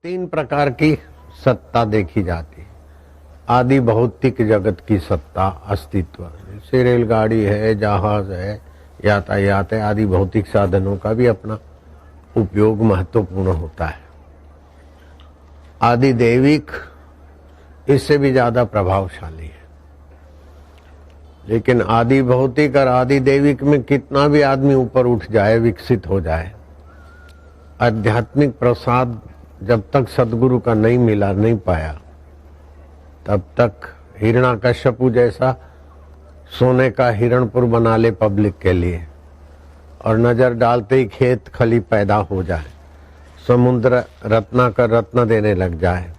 तीन प्रकार की सत्ता देखी जाती है। आदि भौतिक जगत की सत्ता, अस्तित्व, जैसे रेलगाड़ी है, जहाज है, यातायात है, आदि भौतिक साधनों का भी अपना उपयोग महत्वपूर्ण होता है। आदि दैविक इससे भी ज्यादा प्रभावशाली है, लेकिन आदि भौतिक और आदि दैविक में कितना भी आदमी ऊपर उठ जाए, विकसित हो जाए, आध्यात्मिक प्रसाद जब तक सदगुरु का नहीं मिला, नहीं पाया, तब तक हिरण्याकश्यपु जैसा सोने का हिरणपुर बना ले पब्लिक के लिए और नजर डालते ही खेत खली पैदा हो जाए, समुद्र रत्ना का रत्न देने लग जाए,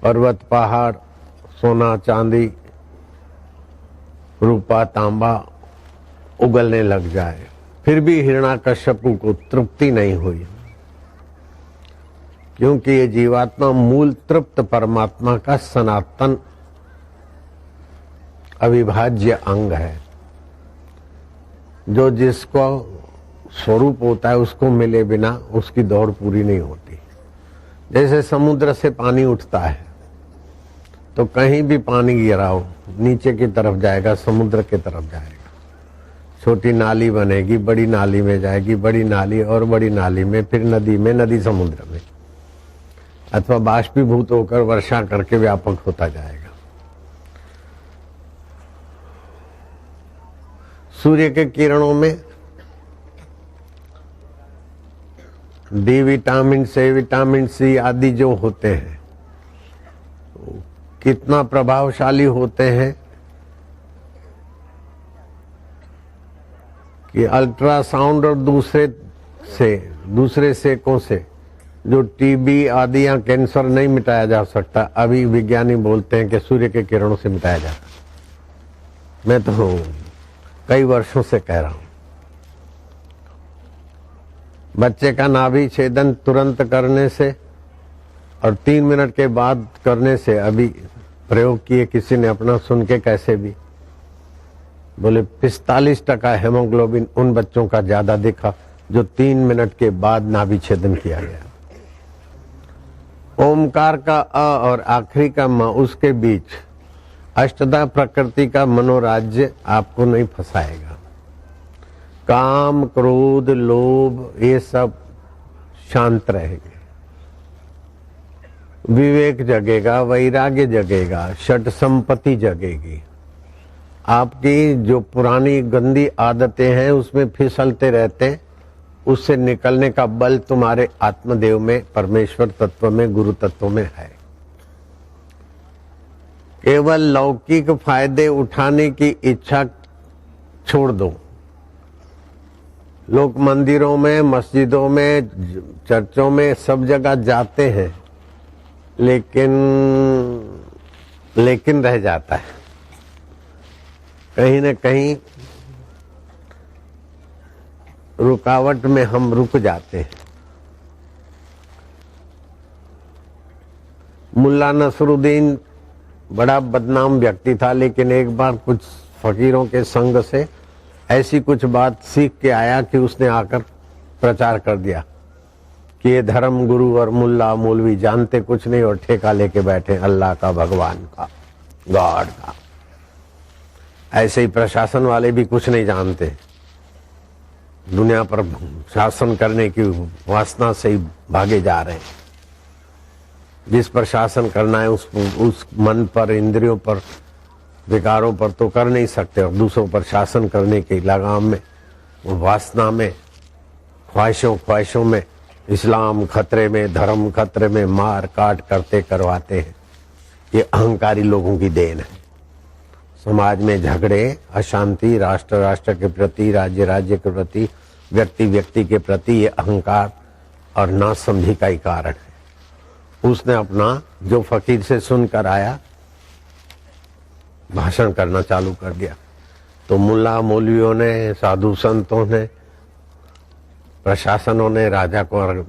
पर्वत पहाड़ सोना चांदी रूपा तांबा उगलने लग जाए, फिर भी हिरण्याकश्यपु को तृप्ति नहीं हुई, क्योंकि ये जीवात्मा मूल तृप्त परमात्मा का सनातन अविभाज्य अंग है। जो जिसको स्वरूप होता है उसको मिले बिना उसकी दौड़ पूरी नहीं होती। जैसे समुद्र से पानी उठता है तो कहीं भी पानी गिराओ नीचे की तरफ जाएगा, समुद्र की तरफ जाएगा। छोटी नाली बनेगी, बड़ी नाली में जाएगी, बड़ी नाली और बड़ी नाली में, फिर नदी में, नदी समुद्र में, अथवा बाष्पीभूत होकर वर्षा करके व्यापक होता जाएगा। सूर्य के किरणों में डी विटामिन से विटामिन सी आदि जो होते हैं कितना प्रभावशाली होते हैं कि अल्ट्रासाउंड और दूसरे सेकों से जो टीबी आदि या कैंसर नहीं मिटाया जा सकता, अभी विज्ञानी बोलते हैं कि सूर्य के किरणों से मिटाया जाता। मैं तो कई वर्षों से कह रहा हूं, बच्चे का नाभि छेदन तुरंत करने से और 3 मिनट के बाद करने से, अभी प्रयोग किए किसी ने अपना, सुन के कैसे भी बोले 45% हेमोग्लोबिन उन बच्चों का ज्यादा दिखा जो 3 मिनट के बाद नाभि छेदन किया गया। ओमकार का अ और आखिरी का म, उसके बीच अष्टधा प्रकृति का मनोराज्य आपको नहीं फंसाएगा। काम क्रोध लोभ ये सब शांत रहेंगे, विवेक जगेगा, वैराग्य जगेगा, षट संपत्ति जगेगी। आपकी जो पुरानी गंदी आदतें हैं उसमें फिसलते रहते, उससे निकलने का बल तुम्हारे आत्मदेव में, परमेश्वर तत्व में, गुरु तत्व में है। केवल लौकिक फायदे उठाने की इच्छा छोड़ दो। लोग मंदिरों में, मस्जिदों में, चर्चों में सब जगह जाते हैं, लेकिन रह जाता है कहीं न कहीं, रुकावट में हम रुक जाते हैं। मुल्ला नसरुद्दीन बड़ा बदनाम व्यक्ति था, लेकिन एक बार कुछ फकीरों के संग से ऐसी कुछ बात सीख के आया कि उसने आकर प्रचार कर दिया कि ये धर्म गुरु और मुल्ला मौलवी जानते कुछ नहीं और ठेका लेके बैठे अल्लाह का, भगवान का, गॉड का। ऐसे ही प्रशासन वाले भी कुछ नहीं जानते, दुनिया पर शासन करने की वासना से ही भागे जा रहे हैं। जिस पर शासन करना है उस मन पर, इंद्रियों पर, विकारों पर तो कर नहीं सकते, और दूसरों पर शासन करने की लगाम में, वासना में, ख्वाहिशों में इस्लाम खतरे में, धर्म खतरे में, मार काट करते करवाते हैं। ये अहंकारी लोगों की देन है। समाज में झगड़े, अशांति, राष्ट्र के प्रति, राज्य के प्रति, व्यक्ति के प्रति, ये अहंकार और नासमझी का ही कारण है। उसने अपना जो फकीर से सुनकर आया भाषण करना चालू कर दिया, तो मुल्ला मौलवियों ने, साधु संतों ने, प्रशासनों ने राजा को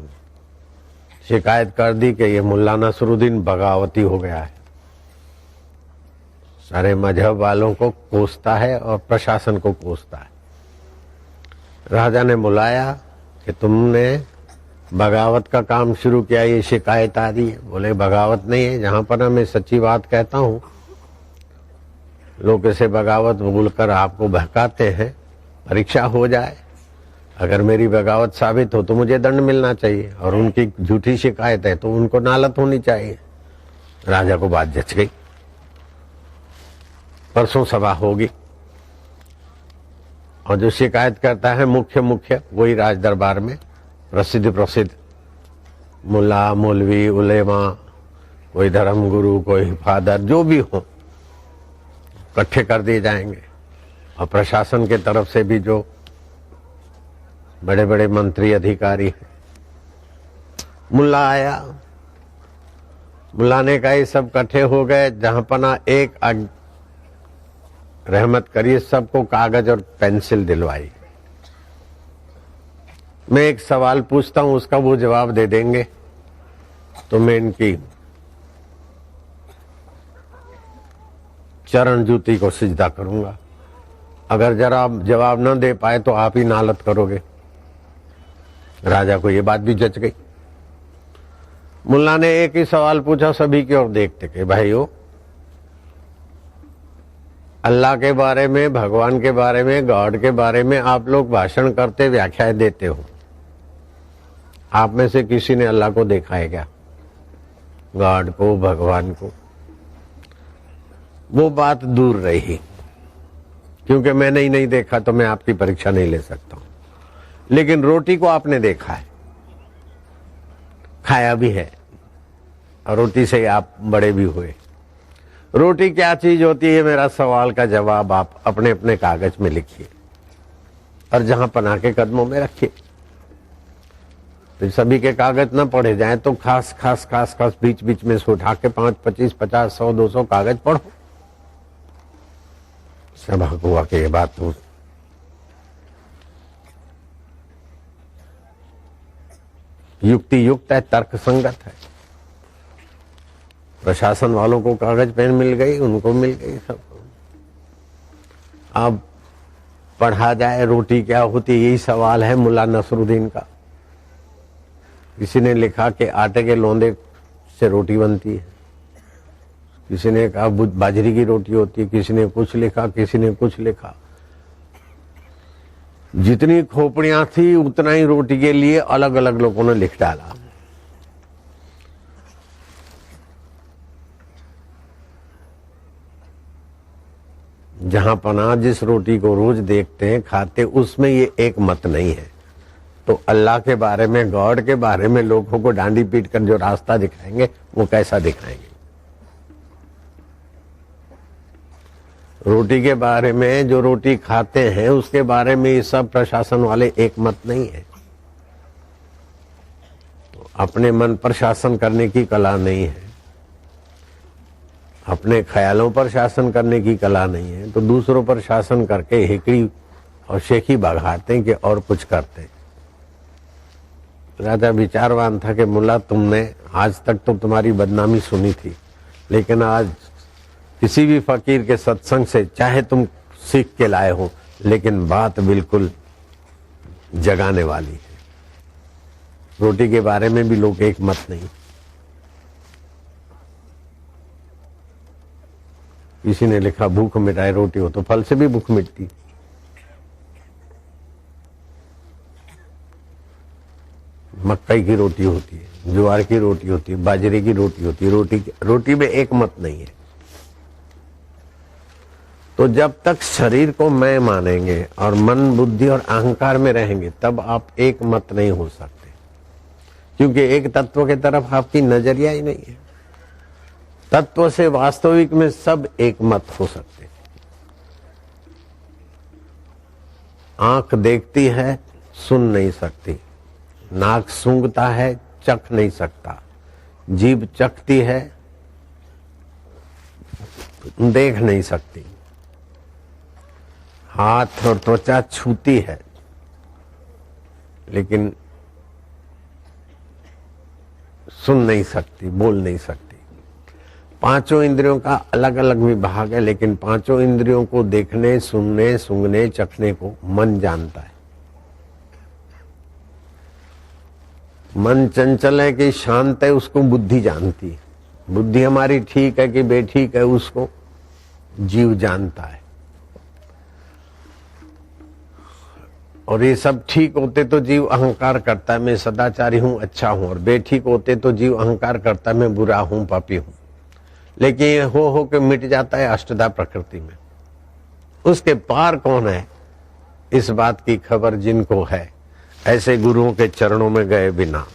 शिकायत कर दी कि ये मुल्ला नसरुद्दीन बगावती हो गया है, सारे मजहब वालों को कोसता है और प्रशासन को कोसता है। राजा ने बुलाया कि तुमने बगावत का काम शुरू किया, ये शिकायत आ रही है। बोले बगावत नहीं है, जहां पर मैं सच्ची बात कहता हूं लोग इसे बगावत बोलकर आपको बहकाते हैं। परीक्षा हो जाए, अगर मेरी बगावत साबित हो तो मुझे दंड मिलना चाहिए, और उनकी झूठी शिकायत है तो उनको नालत होनी चाहिए। राजा को बात जच गई। परसों सभा होगी और जो शिकायत करता है मुख्य वही राज दरबार में प्रसिद्ध मुल्ला, मौलवी, उलेमा, कोई धर्म गुरु, कोई फादर, जो भी हो, इकट्ठे कर दिए जाएंगे। और प्रशासन के तरफ से भी जो बड़े बड़े मंत्री अधिकारी हैं। मुल्ला आया, मुल्ला ने कहा ये सब इकट्ठे हो गए, जहां पना एक रहमत करिए, सबको कागज और पेंसिल दिलवाई। मैं एक सवाल पूछता हूं, उसका वो जवाब दे देंगे तो मैं इनकी चरण जूती को सिजदा करूंगा। अगर जरा जवाब न दे पाए तो आप ही नालत करोगे। राजा को ये बात भी जच गई। मुल्ला ने एक ही सवाल पूछा सभी की ओर देखते कि भाइयों, अल्लाह के बारे में, भगवान के बारे में, गॉड के बारे में आप लोग भाषण करते, व्याख्याएं देते हो, आप में से किसी ने अल्लाह को देखा है क्या? गॉड को, भगवान को? वो बात दूर रही, क्योंकि मैंने ही नहीं देखा तो मैं आपकी परीक्षा नहीं ले सकता हूं। लेकिन रोटी को आपने देखा है, खाया भी है, और रोटी से आप बड़े भी हुए। रोटी क्या चीज होती है, मेरा सवाल का जवाब आप अपने अपने कागज में लिखिए और जहां पना के कदमों में रखिए। तो सभी के कागज न पढ़े जाएं तो खास खास खास खास बीच बीच में से उठा के 5, 25, 50, 100, 200 कागज पढ़ो। सब हुआ कि ये बात तो युक्ति युक्त है, तर्क संगत है। प्रशासन वालों को कागज पेन मिल गई, उनको मिल गई सब। अब पढ़ा जाए रोटी क्या होती है, यही सवाल है मुल्ला नसरुद्दीन का। किसी ने लिखा कि आटे के लोंदे से रोटी बनती है, किसी ने कहा बाजरी की रोटी होती है, किसी ने कुछ लिखा, किसी ने कुछ लिखा। जितनी खोपड़ियां थी उतना ही रोटी के लिए अलग अलग लोगों ने लिख डाला। जहां पना जिस रोटी को रोज देखते हैं, खाते, उसमें ये एक मत नहीं है। तो अल्लाह के बारे में, गॉड के बारे में लोगों को डांडी पीट कर जो रास्ता दिखाएंगे वो कैसा दिखाएंगे? रोटी के बारे में, जो रोटी खाते हैं उसके बारे में ये सब प्रशासन वाले एक मत नहीं है। तो अपने मन पर शासन करने की कला नहीं है, अपने ख्यालों पर शासन करने की कला नहीं है, तो दूसरों पर शासन करके हिकड़ी और शेखी बघाते हैं कि और कुछ करते हैं। राजा विचारवान था कि मुल्ला, तुमने आज तक तो तुम्हारी बदनामी सुनी थी, लेकिन आज किसी भी फकीर के सत्संग से चाहे तुम सीख के लाए हो, लेकिन बात बिल्कुल जगाने वाली है। रोटी के बारे में भी लोग एक मत नहीं। किसी ने लिखा भूख मिटाए रोटी हो, तो फल से भी भूख मिटती। मक्कई की रोटी होती है, ज्वार की रोटी होती है, बाजरे की रोटी होती है। रोटी में एक मत नहीं है। तो जब तक शरीर को मैं मानेंगे और मन, बुद्धि और अहंकार में रहेंगे, तब आप एक मत नहीं हो सकते, क्योंकि एक तत्व की तरफ आपकी नजरिया ही नहीं है। तत्व से वास्तविक में सब एक मत हो सकते। आंख देखती है, सुन नहीं सकती। नाक सूंघता है, चख नहीं सकता। जीभ चखती है, देख नहीं सकती। हाथ और त्वचा छूती है, लेकिन सुन नहीं सकती, बोल नहीं सकती। पांचों इंद्रियों का अलग अलग विभाग है, लेकिन पांचों इंद्रियों को देखने, सुनने, सूंघने, चखने को मन जानता है। मन चंचल है कि शांत है उसको बुद्धि जानती है, बुद्धि हमारी ठीक है कि बेठीक है उसको जीव जानता है। और ये सब ठीक होते तो जीव अहंकार करता है मैं सदाचारी हूं, अच्छा हूं, और बेठीक होते तो जीव अहंकार करता है मैं बुरा हूं, पापी हूं। लेकिन ये हो के मिट जाता है अष्टधा प्रकृति में। उसके पार कौन है, इस बात की खबर जिनको है, ऐसे गुरुओं के चरणों में गए बिना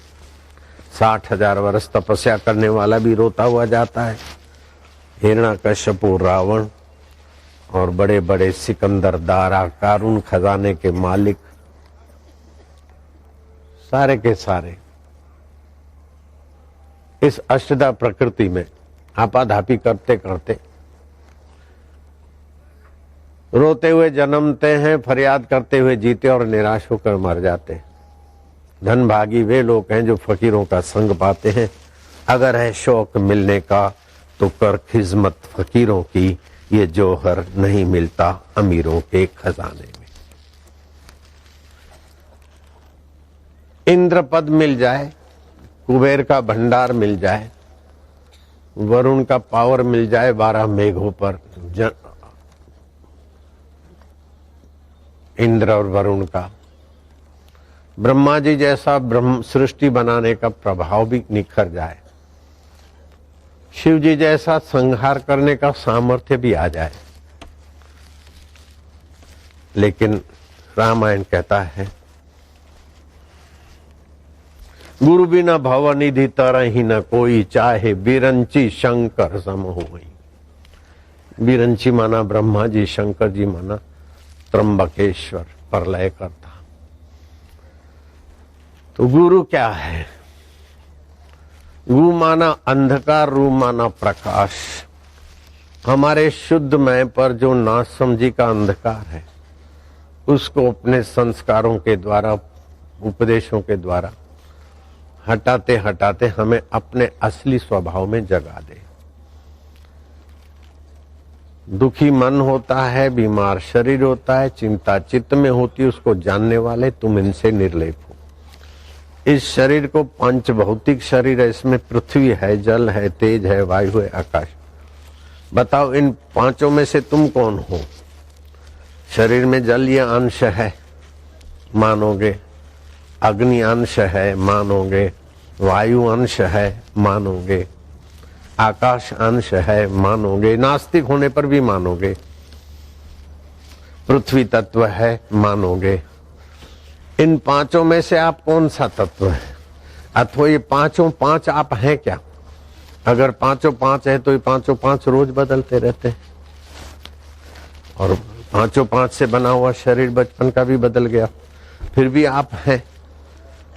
60,000 वर्ष तपस्या करने वाला भी रोता हुआ जाता है। हिरण्यकश्यप, रावण और बड़े बड़े सिकंदर, दारा, कारून खजाने के मालिक, सारे के सारे इस अष्टधा प्रकृति में आपाधापी करते करते रोते हुए जन्मते हैं, फरियाद करते हुए जीते और निराश होकर मर जाते हैं। धनभागी वे लोग हैं जो फकीरों का संग पाते हैं। अगर है शौक मिलने का तो कर खिजमत फकीरों की, ये जौहर नहीं मिलता अमीरों के खजाने में। इंद्र पद मिल जाए, कुबेर का भंडार मिल जाए, वरुण का पावर मिल जाए 12 मेघों पर, इंद्र और वरुण का, ब्रह्मा जी जैसा ब्रह्म सृष्टि बनाने का प्रभाव भी निखर जाए, शिव जी जैसा संहार करने का सामर्थ्य भी आ जाए, लेकिन रामायण कहता है गुरु बिना भवनिधि तरहि न कोई, चाहे बिरंची शंकर सम होई। बिरंची माना ब्रह्मा जी, शंकर जी माना त्र्यंबकेश्वर, प्रलय करता। तो गुरु क्या है? गु माना अंधकार, रू माना प्रकाश। हमारे शुद्ध मैं पर जो नासमझी का अंधकार है उसको अपने संस्कारों के द्वारा, उपदेशों के द्वारा हटाते हटाते हमें अपने असली स्वभाव में जगा दे। दुखी मन होता है, बीमार शरीर होता है, चिंता चित्त में होती है, उसको जानने वाले तुम इनसे निर्लेप हो। इस शरीर को पंच भौतिक शरीर है, इसमें पृथ्वी है, जल है, तेज है, वायु है, आकाश। बताओ इन पांचों में से तुम कौन हो? शरीर में जल ये अंश है, मानोगे। अग्नि अंश है, मानोगे। वायु अंश है, मानोगे। आकाश अंश है, मानोगे। नास्तिक होने पर भी मानोगे। पृथ्वी तत्व है, मानोगे। इन पांचों में से आप कौन सा तत्व है? अथवा ये पांचों पांच आप हैं क्या? अगर पांचों पांच है तो ये पांचों पांच रोज बदलते रहते हैं, और पांचों पांच से बना हुआ शरीर बचपन का भी बदल गया, फिर भी आप हैं।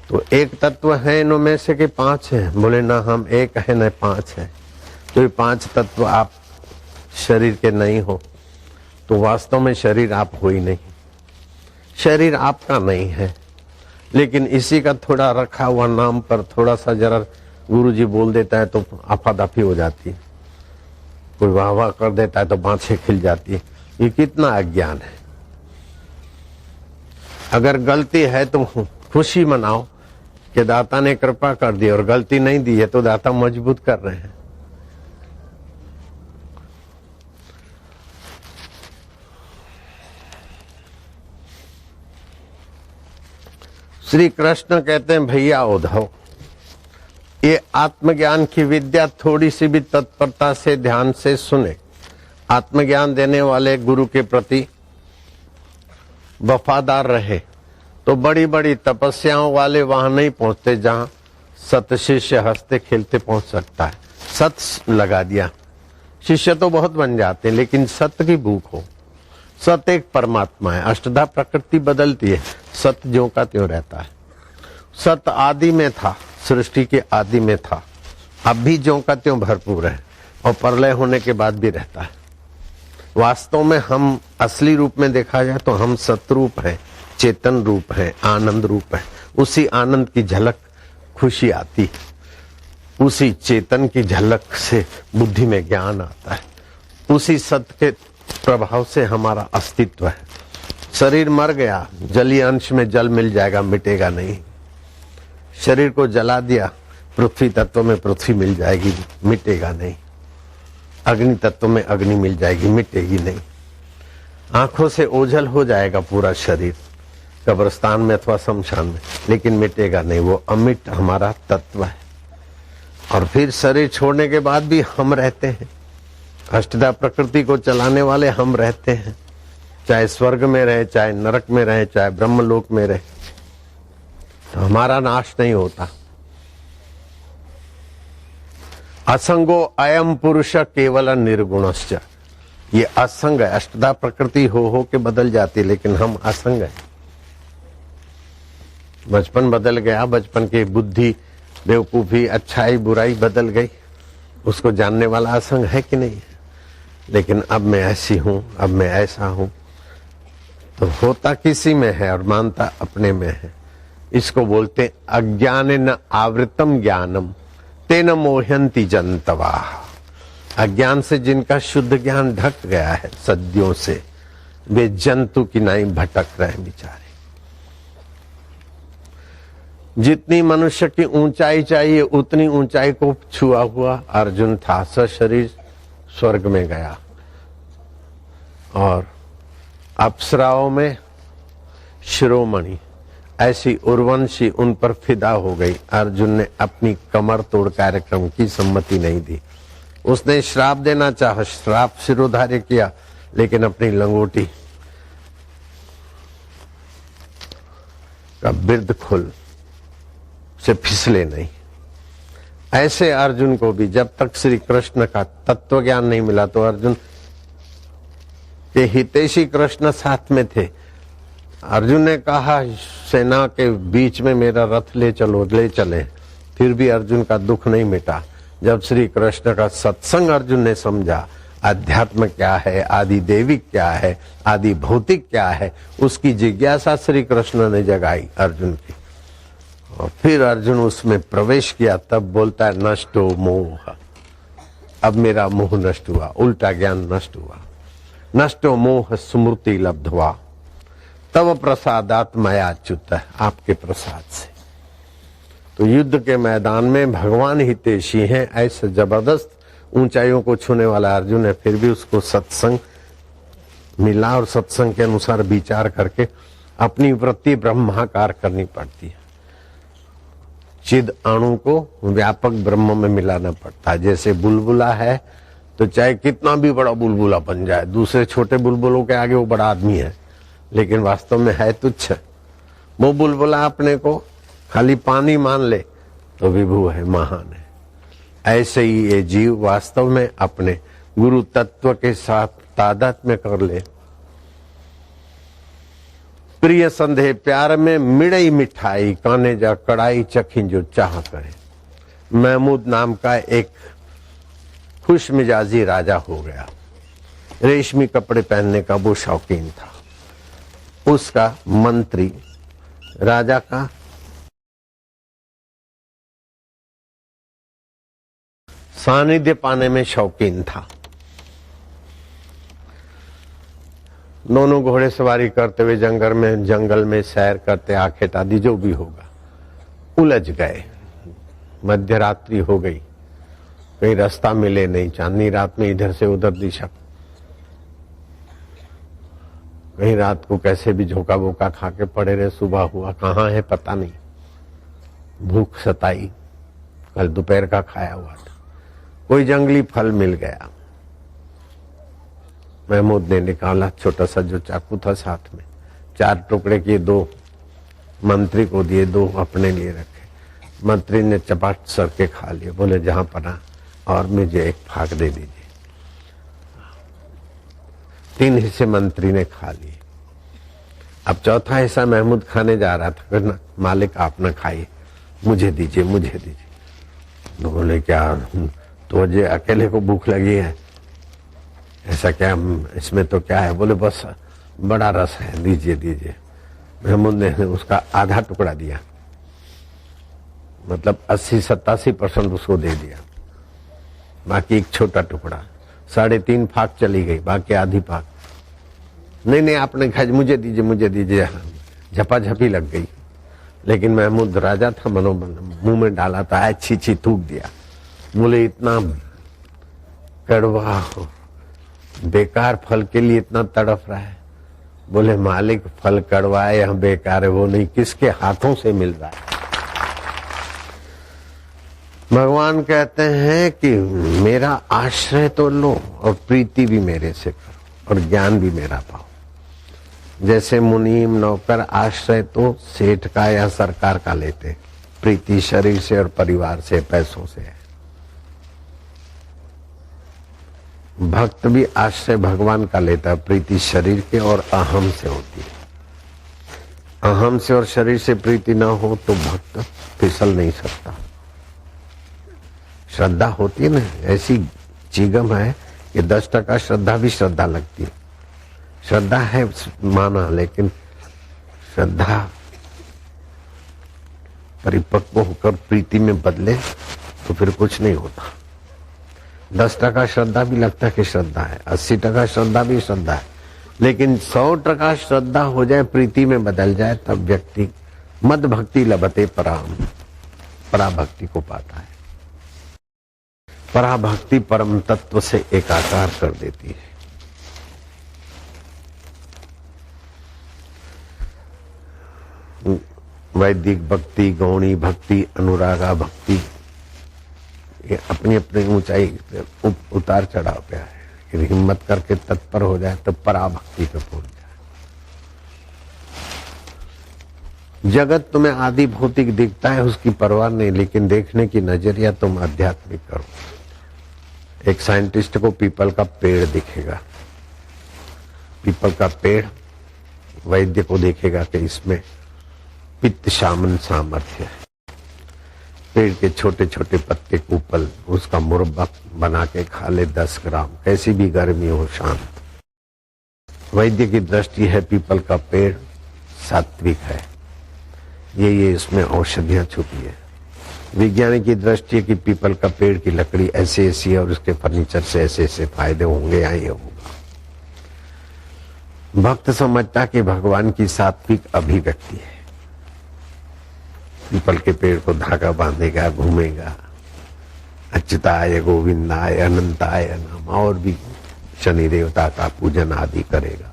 तो एक तत्व है इनमें से कि पांच है? बोले ना, हम एक है न पांच है। तो ये पांच तत्व आप शरीर के नहीं हो, तो वास्तव में शरीर आप हो ही नहीं। शरीर आपका नहीं है, लेकिन इसी का थोड़ा रखा हुआ नाम पर थोड़ा सा जरा गुरुजी बोल देता है तो आफादाफी हो जाती है, कोई वाह वाह कर देता है तो बाँछें खिल जाती है। ये कितना अज्ञान है। अगर गलती है तो खुशी मनाओ कि दाता ने कृपा कर दी, और गलती नहीं दी है तो दाता मजबूत कर रहे हैं। श्री कृष्ण कहते हैं, भैया उद्धव, ये आत्मज्ञान की विद्या थोड़ी सी भी तत्परता से ध्यान से सुने। आत्मज्ञान देने वाले गुरु के प्रति वफादार रहे तो बड़ी बड़ी तपस्याओं वाले वहां नहीं पहुंचते जहां सत शिष्य हंसते खेलते पहुंच सकता है। सत लगा दिया, शिष्य तो बहुत बन जाते हैं, लेकिन सत्य की भूख हो। सत्य एक परमात्मा है। अष्टधा प्रकृति बदलती है, सत्य ज्यों का त्यों रहता है। सत्य आदि में था, सृष्टि के आदि में था, अब भी ज्यों का त्यों भरपूर है, और प्रलय होने के बाद भी रहता है। वास्तव में हम असली रूप में देखा जाए तो हम सतरूप है, चेतन रूप है, आनंद रूप है। उसी आनंद की झलक खुशी आती है, उसी चेतन की झलक से बुद्धि में ज्ञान आता है, उसी सत्य के प्रभाव से हमारा अस्तित्व है। शरीर मर गया, जलीय अंश में जल मिल जाएगा, मिटेगा नहीं। शरीर को जला दिया, पृथ्वी तत्व में पृथ्वी मिल जाएगी, मिटेगा नहीं। अग्नि तत्व में अग्नि मिल जाएगी, मिटेगी नहीं। आंखों से ओझल हो जाएगा पूरा शरीर कब्रिस्तान में अथवा शमशान में, लेकिन मिटेगा नहीं। वो अमिट हमारा तत्व है। और फिर शरीर छोड़ने के बाद भी हम रहते हैं। अष्टधा प्रकृति को चलाने वाले हम रहते हैं, चाहे स्वर्ग में रहे, चाहे नरक में रहे, चाहे ब्रह्मलोक में रहे, तो हमारा नाश नहीं होता। असंगो अयम पुरुष केवल निर्गुणश्च, ये असंग है। अष्टधा प्रकृति हो के बदल जाती, लेकिन हम असंग है। बचपन बदल गया, बचपन की बुद्धि, बेवकूफी, अच्छाई, बुराई बदल गई, उसको जानने वाला असंग है कि नहीं? लेकिन अब मैं ऐसी हूं, अब मैं ऐसा हूं, तो होता किसी में है और मानता अपने में है। इसको बोलते अज्ञान न आवृतम ज्ञानम तेन मोहंती जंतवा। अज्ञान से जिनका शुद्ध ज्ञान ढक गया है सदियों से, वे जंतु की नाई भटक रहे बेचारे। जितनी मनुष्य की ऊंचाई चाहिए उतनी ऊंचाई को छुआ हुआ अर्जुन था। सशरीर स्वर्ग में गया और अप्सराओं में शिरोमणि ऐसी उर्वंशी उन पर फिदा हो गई। अर्जुन ने अपनी कमर तोड़ कार्यक्रम की सम्मति नहीं दी। उसने श्राप देना चाहा, श्राप शिरोधार्य किया, लेकिन अपनी लंगोटी का बिर्द खोल से फिसले नहीं। ऐसे अर्जुन को भी जब तक श्री कृष्ण का तत्व ज्ञान नहीं मिला, तो अर्जुन के हितैषी कृष्ण साथ में थे। अर्जुन ने कहा सेना के बीच में मेरा रथ ले चलो, ले चले, फिर भी अर्जुन का दुख नहीं मिटा। जब श्री कृष्ण का सत्संग अर्जुन ने समझा, अध्यात्म क्या है, आदि देविक क्या है, आदि भौतिक क्या है, उसकी जिज्ञासा श्री कृष्ण ने जगाई अर्जुन की। और फिर अर्जुन उसमें प्रवेश किया, तब बोलता है नष्टो मोह। अब मेरा मोह नष्ट हुआ, उल्टा ज्ञान नष्ट हुआ। नष्टो मोह स्मृति लब्धवा तव प्रसादात मया च्युत, आपके प्रसाद से। तो युद्ध के मैदान में भगवान हितैषी हैं, ऐसे जबरदस्त ऊंचाइयों को छूने वाला अर्जुन है, फिर भी उसको सत्संग मिला और सत्संग के अनुसार विचार करके अपनी वृत्ति ब्रह्माकार करनी पड़ती है। चिद अणु को व्यापक ब्रह्म में मिलाना पड़ता है। जैसे बुलबुला है तो चाहे कितना भी बड़ा बुलबुला बन जाए, दूसरे छोटे बुलबुलों के आगे वो बड़ा आदमी है, लेकिन वास्तव में है तुच्छ। वो बुलबुला अपने को खाली पानी मान ले तो विभु है, महान है। ऐसे ही ये जीव वास्तव में अपने गुरु तत्व के साथ तादात्म्य कर ले। प्रिय संदेह प्यार में मिड़ई मिठाई, काने जा कड़ाई चखी जो चाह करे। महमूद नाम का एक खुश मिजाजी राजा हो गया। रेशमी कपड़े पहनने का वो शौकीन था। उसका मंत्री राजा का सानिध्य पाने में शौकीन था। दोनों घोड़े सवारी करते हुए जंगल में सैर करते, आखेट आदि जो भी होगा, उलझ गए। मध्य रात्रि हो गई, कहीं रास्ता मिले नहीं। चांदनी रात में इधर से उधर दिशा, कहीं रात को कैसे भी झोंका बोका खा के पड़े रहे। सुबह हुआ, कहाँ है पता नहीं। भूख सताई, कल दोपहर का खाया हुआ था। कोई जंगली फल मिल गया। महमूद ने निकाला छोटा सा जो चाकू था साथ में, 4 टुकड़े किए, 2 मंत्री को दिए, 2 अपने लिए रखे। मंत्री ने चपाट सर के खा लिए। बोले जहां पना और मुझे एक फाक दे दीजिए। 3 हिस्से मंत्री ने खा लिए। अब चौथा हिस्सा महमूद खाने जा रहा था। मालिक आप न खाइए, मुझे दीजिए, मुझे दीजिए। तो बोले क्या तुझे अकेले को भूख लगी है? ऐसा क्या, इसमें तो क्या है? बोले बस बड़ा रस है, दीजिए दीजिए। महमूद ने उसका आधा टुकड़ा दिया, मतलब 80-87% उसको दे दिया। बाकी एक छोटा टुकड़ा, 3.5 फाक चली गई, बाकी आधी फाक। नहीं आपने खाई, मुझे दीजिए, मुझे दीजिए। झपाझपी लग गई, लेकिन महमूद राजा था, मुंह में डाला था, अच्छी छी थूक दिया। बोले इतना कड़वा बेकार फल के लिए इतना तड़फ रहा है। बोले मालिक फल कड़वा है या बेकार है वो नहीं, किसके हाथों से मिल रहा है। भगवान कहते हैं कि मेरा आश्रय तो लो और प्रीति भी मेरे से करो और ज्ञान भी मेरा पाओ। जैसे मुनीम नौकर आश्रय तो सेठ का या सरकार का लेते, प्रीति शरीर से और परिवार से, पैसों से है। भक्त भी आश्रय भगवान का लेता है, प्रीति शरीर के और अहम से होती है। अहम से और शरीर से प्रीति ना हो तो भक्त फिसल नहीं सकता। श्रद्धा होती है ना, ऐसी चीगम है कि 10% श्रद्धा भी श्रद्धा लगती है। श्रद्धा है माना, लेकिन श्रद्धा परिपक्व होकर प्रीति में बदले तो फिर कुछ नहीं होता। 10% श्रद्धा भी लगता है कि श्रद्धा है, 80% श्रद्धा भी श्रद्धा है, लेकिन 100% श्रद्धा हो जाए, प्रीति में बदल जाए, तब व्यक्ति मद भक्ति लभते पराम, पराभक्ति को पाता है। पराभक्ति परम तत्व से एकाकार कर देती है। वैदिक भक्ति, गौणी भक्ति, अनुरागा भक्ति, ये अपनी अपनी ऊंचाई उतार चढ़ाव पे है। फिर हिम्मत करके तत्पर हो जाए तो पराभक्ति पे पहुंच जाए। जगत तुम्हें आदि भौतिक दिखता है, उसकी परवाह नहीं, लेकिन देखने की नजरिया तुम आध्यात्मिक करो। एक साइंटिस्ट को पीपल का पेड़ दिखेगा, पीपल का पेड़ वैद्य को देखेगा कि इसमें पित्त शामन सामर्थ्य है। पेड़ के छोटे छोटे पत्ते कूपल, उसका मुरब्बा बना के खा ले 10 ग्राम, कैसी भी गर्मी हो शांत। वैद्य की दृष्टि है पीपल का पेड़ सात्विक है, ये इसमें औषधियां छुपी है। विज्ञानी की दृष्टि है कि पीपल का पेड़ की लकड़ी ऐसी ऐसी है और उसके फर्नीचर से ऐसे ऐसे फायदे होंगे या ये होगा। भक्त समझता कि भगवान की सात्विक अभिव्यक्ति है। पीपल के पेड़ को धागा बांधेगा, घूमेगा, अच्युताय गोविंदाय अनंताय नमः, और भी शनि देवता का पूजन आदि करेगा।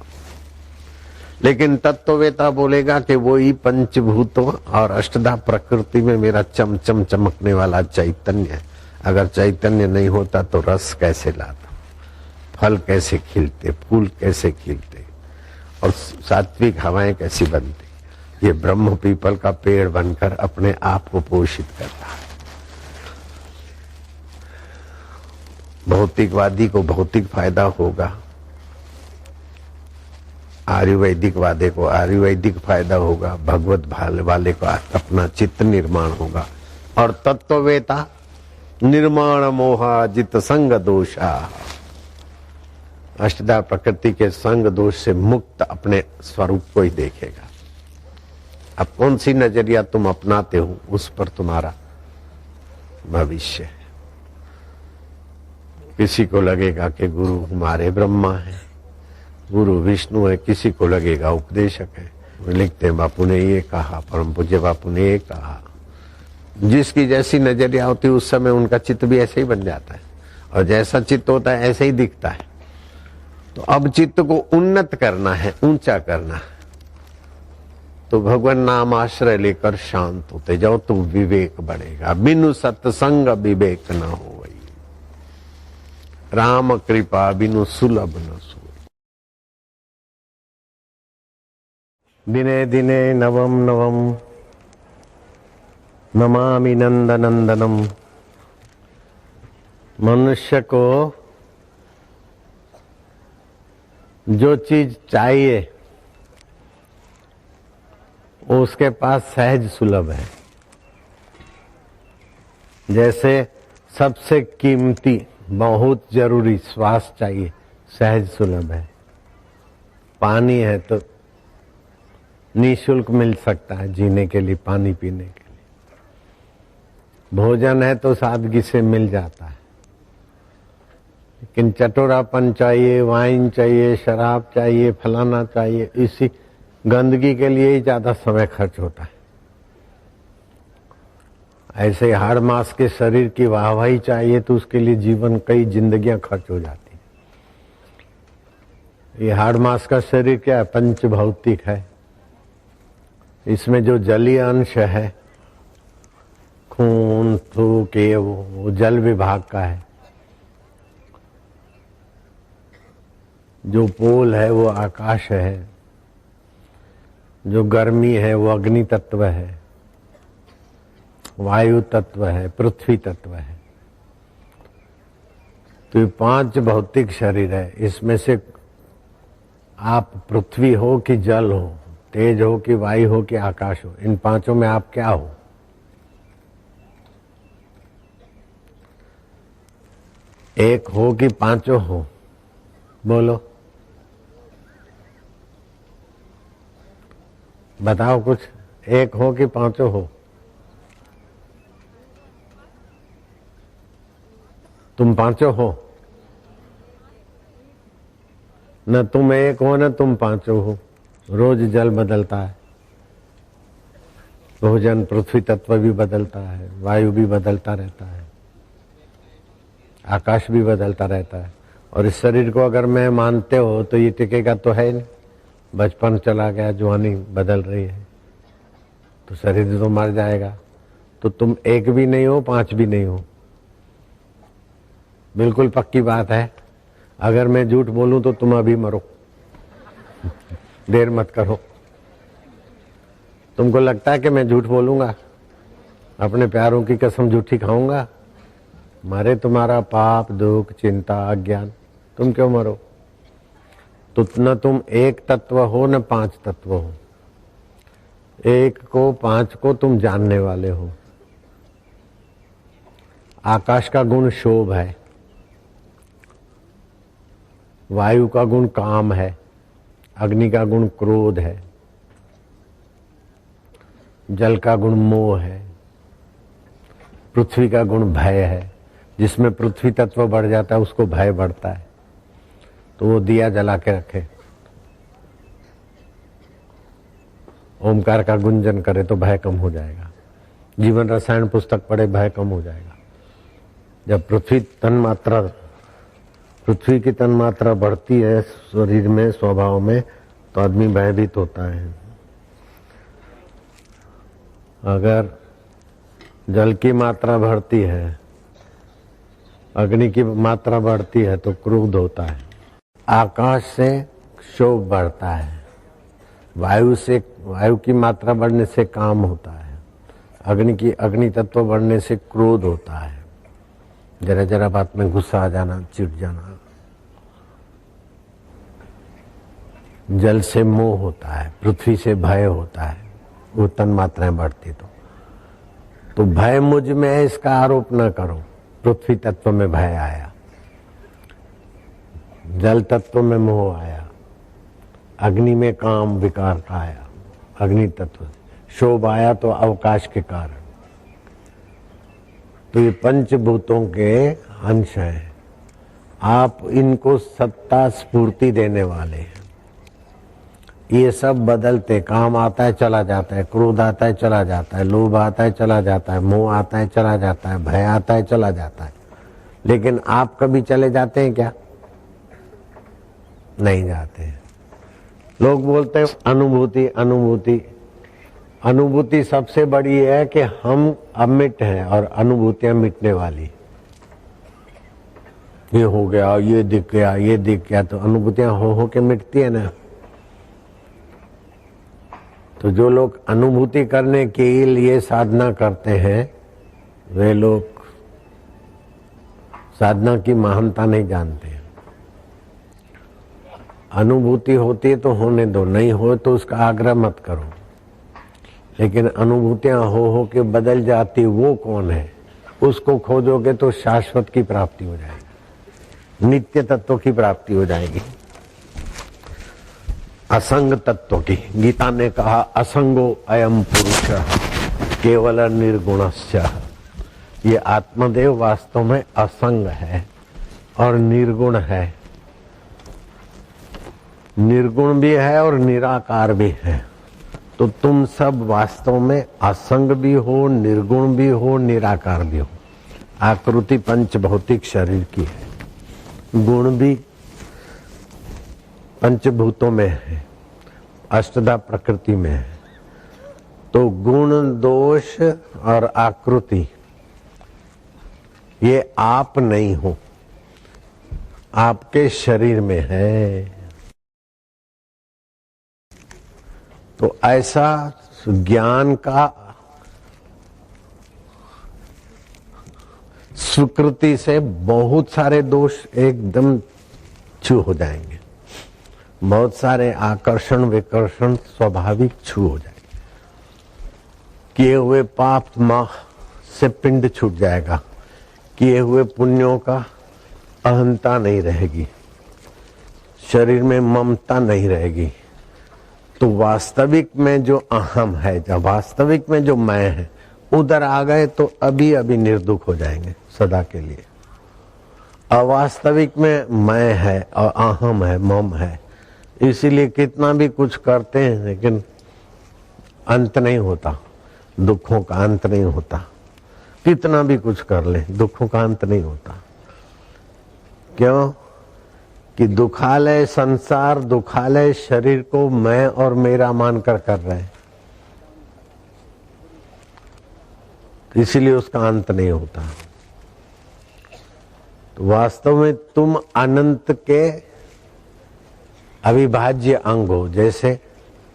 लेकिन तत्ववेता बोलेगा कि वो ही पंचभूतों और अष्टधा प्रकृति में मेरा चमचम चमकने वाला चैतन्य है। अगर चैतन्य नहीं होता तो रस कैसे लाता, फल कैसे खिलते, फूल कैसे खिलते और सात्विक हवाएं कैसी बनती। ये ब्रह्म पीपल का पेड़ बनकर अपने आप को पोषित करता है। भौतिकवादी को भौतिक फायदा होगा, आयुर्वैदिक वादे को आयुर्वैदिक फायदा होगा, भगवत भाल वाले को अपना चित्त निर्माण होगा। और तत्ववेता निर्माण मोहा जित संग दोषा, अष्टधा प्रकृति के संग दोष से मुक्त अपने स्वरूप को ही देखेगा। अब कौन सी नजरिया तुम अपनाते हो उस पर तुम्हारा भविष्य है। किसी को लगेगा कि गुरु हमारे ब्रह्मा है, गुरु विष्णु है, किसी को लगेगा उपदेशक है। लिखते हैं बापू ने ये कहा, परम पूज्य बापू ने ये कहा। जिसकी जैसी नजरिया होती है उस समय उनका चित्त भी ऐसे ही बन जाता है, और जैसा चित्त होता है ऐसे ही दिखता है। तो अब चित्त को उन्नत करना है, ऊंचा करना है, तो भगवान नाम आश्रय लेकर शांत होते जाओ तो विवेक बढ़ेगा। बिनु सत्संग विवेक न हो, राम कृपा बिनु सुलभ न सो। दिने दिने नवम नवम नमामि नंद नंदनम। मनुष्य को जो चीज चाहिए वो उसके पास सहज सुलभ है। जैसे सबसे कीमती बहुत जरूरी श्वास चाहिए, सहज सुलभ है। पानी है तो निःशुल्क मिल सकता है जीने के लिए, पानी पीने के लिए। भोजन है तो सादगी से मिल जाता है, लेकिन चटोरापन चाहिए, वाइन चाहिए, शराब चाहिए, फलाना चाहिए, इसी गंदगी के लिए ही ज्यादा समय खर्च होता है। ऐसे हाड़ मास के शरीर की वाहवाही चाहिए तो उसके लिए जीवन कई जिंदगियां खर्च हो जाती है। ये हाड़ मास का शरीर क्या है? पंच भौतिक है। इसमें जो जलीय अंश है, खून थूक, ये वो जल विभाग का है। जो पोल है वो आकाश है, जो गर्मी है वो अग्नि तत्व है, वायु तत्व है, पृथ्वी तत्व है। तो ये 5 भौतिक शरीर है। इसमें से आप पृथ्वी हो कि जल हो, तेज हो कि वायु हो कि आकाश हो, इन 5 में आप क्या हो? एक हो कि 5 हो? बोलो, बताओ कुछ। एक हो कि 5 हो? तुम 5 हो? न तुम एक हो न तुम 5 हो। रोज जल बदलता है, भोजन पृथ्वी तत्व भी बदलता है, वायु भी बदलता रहता है, आकाश भी बदलता रहता है। और इस शरीर को अगर मैं मानते हो तो ये टिकेगा तो है नहीं। बचपन चला गया, जवानी बदल रही है, तो शरीर तो मर जाएगा। तो तुम एक भी नहीं हो, 5 भी नहीं हो। बिल्कुल पक्की बात है। अगर मैं झूठ बोलूं तो तुम अभी मरो, देर मत करो। तुमको लगता है कि मैं झूठ बोलूंगा? अपने प्यारों की कसम झूठी खाऊंगा? मरे तुम्हारा पाप, दुख, चिंता, अज्ञान, तुम क्यों मरो? तो न तुम एक तत्व हो न 5 तत्व हो। एक को 5 को तुम जानने वाले हो। आकाश का गुण शोभ है, वायु का गुण काम है, अग्नि का गुण क्रोध है, जल का गुण मोह है, पृथ्वी का गुण भय है। जिसमें पृथ्वी तत्व बढ़ जाता है उसको भय बढ़ता है, तो वो दिया जला के रखे, ओमकार का गुंजन करे तो भय कम हो जाएगा। जीवन रसायन पुस्तक पढ़े, भय कम हो जाएगा। जब पृथ्वी की तन्मात्रा बढ़ती है शरीर में, स्वभाव में, तो आदमी भयभीत होता है। अगर जल की मात्रा बढ़ती है, अग्नि की मात्रा बढ़ती है तो क्रोध होता है। आकाश से क्षोभ बढ़ता है, वायु की मात्रा बढ़ने से काम होता है, अग्नि तत्व बढ़ने से क्रोध होता है, जरा जरा बात में गुस्सा आ जाना, चिढ़ जाना। जल से मोह होता है, पृथ्वी से भय होता है, वो तन मात्राएं बढ़ती। तो भय मुझ में है इसका आरोप न करो। पृथ्वी तत्व में भय आया, जल तत्व में मोह आया, अग्नि में काम विकार का आया, अग्नि तत्व शोभ आया तो अवकाश के कारण। तो ये पंचभूतों के अंश हैं। आप इनको सत्ता स्फूर्ति देने वाले हैं। ये सब बदलते, काम आता है चला जाता है, क्रोध आता है चला जाता है, लोभ आता है चला जाता है, मोह आता है चला जाता है, भय आता है चला जाता है। लेकिन आप कभी चले जाते हैं क्या? नहीं जाते हैं। लोग बोलते हैं अनुभूति अनुभूति। अनुभूति सबसे बड़ी है कि हम अमिट हैं और अनुभूतियां मिटने वाली। ये हो गया, ये दिख गया, ये दिख गया, तो अनुभूतियां हो के मिटती है ना। तो जो लोग अनुभूति करने के लिए साधना करते हैं, वे लोग साधना की महानता नहीं जानते। अनुभूति होती है तो होने दो, नहीं हो तो उसका आग्रह मत करो। लेकिन अनुभूतियां हो के बदल जाती, वो कौन है? उसको खोजोगे तो शाश्वत की प्राप्ति हो जाएगी, नित्य तत्व की प्राप्ति हो जाएगी, असंग तत्व की। गीता ने कहा असंगो अयम पुरुष केवल निर्गुणस्य। ये आत्मदेव वास्तव में असंग है और निर्गुण है। निर्गुण भी है और निराकार भी है। तो तुम सब वास्तव में असंग भी हो, निर्गुण भी हो, निराकार भी हो। आकृति पंच भौतिक शरीर की है, गुण भी पंचभूतों में है, अष्टधा प्रकृति में है। तो गुण, दोष और आकृति ये आप नहीं हो, आपके शरीर में है। तो ऐसा ज्ञान का स्वीकृति से बहुत सारे दोष एकदम छू हो जाएंगे, बहुत सारे आकर्षण विकर्षण स्वाभाविक छू हो जाएंगे। किए हुए पाप माह से पिंड छूट जाएगा, किए हुए पुण्यों का अहंता नहीं रहेगी, शरीर में ममता नहीं रहेगी। तो वास्तविक में जो अहम है, जब वास्तविक में जो मैं है उधर आ गए तो अभी अभी निर्दुख हो जाएंगे सदा के लिए। अवास्तविक में मैं है और अहम है, मम है, इसीलिए कितना भी कुछ करते हैं लेकिन अंत नहीं होता, दुखों का अंत नहीं होता। कितना भी कुछ कर ले दुखों का अंत नहीं होता। क्यों? कि दुखालय संसार, दुखालय शरीर को मैं और मेरा मानकर कर रहे हैं, इसीलिए उसका अंत नहीं होता। तो वास्तव में तुम अनंत के अविभाज्य अंग हो। जैसे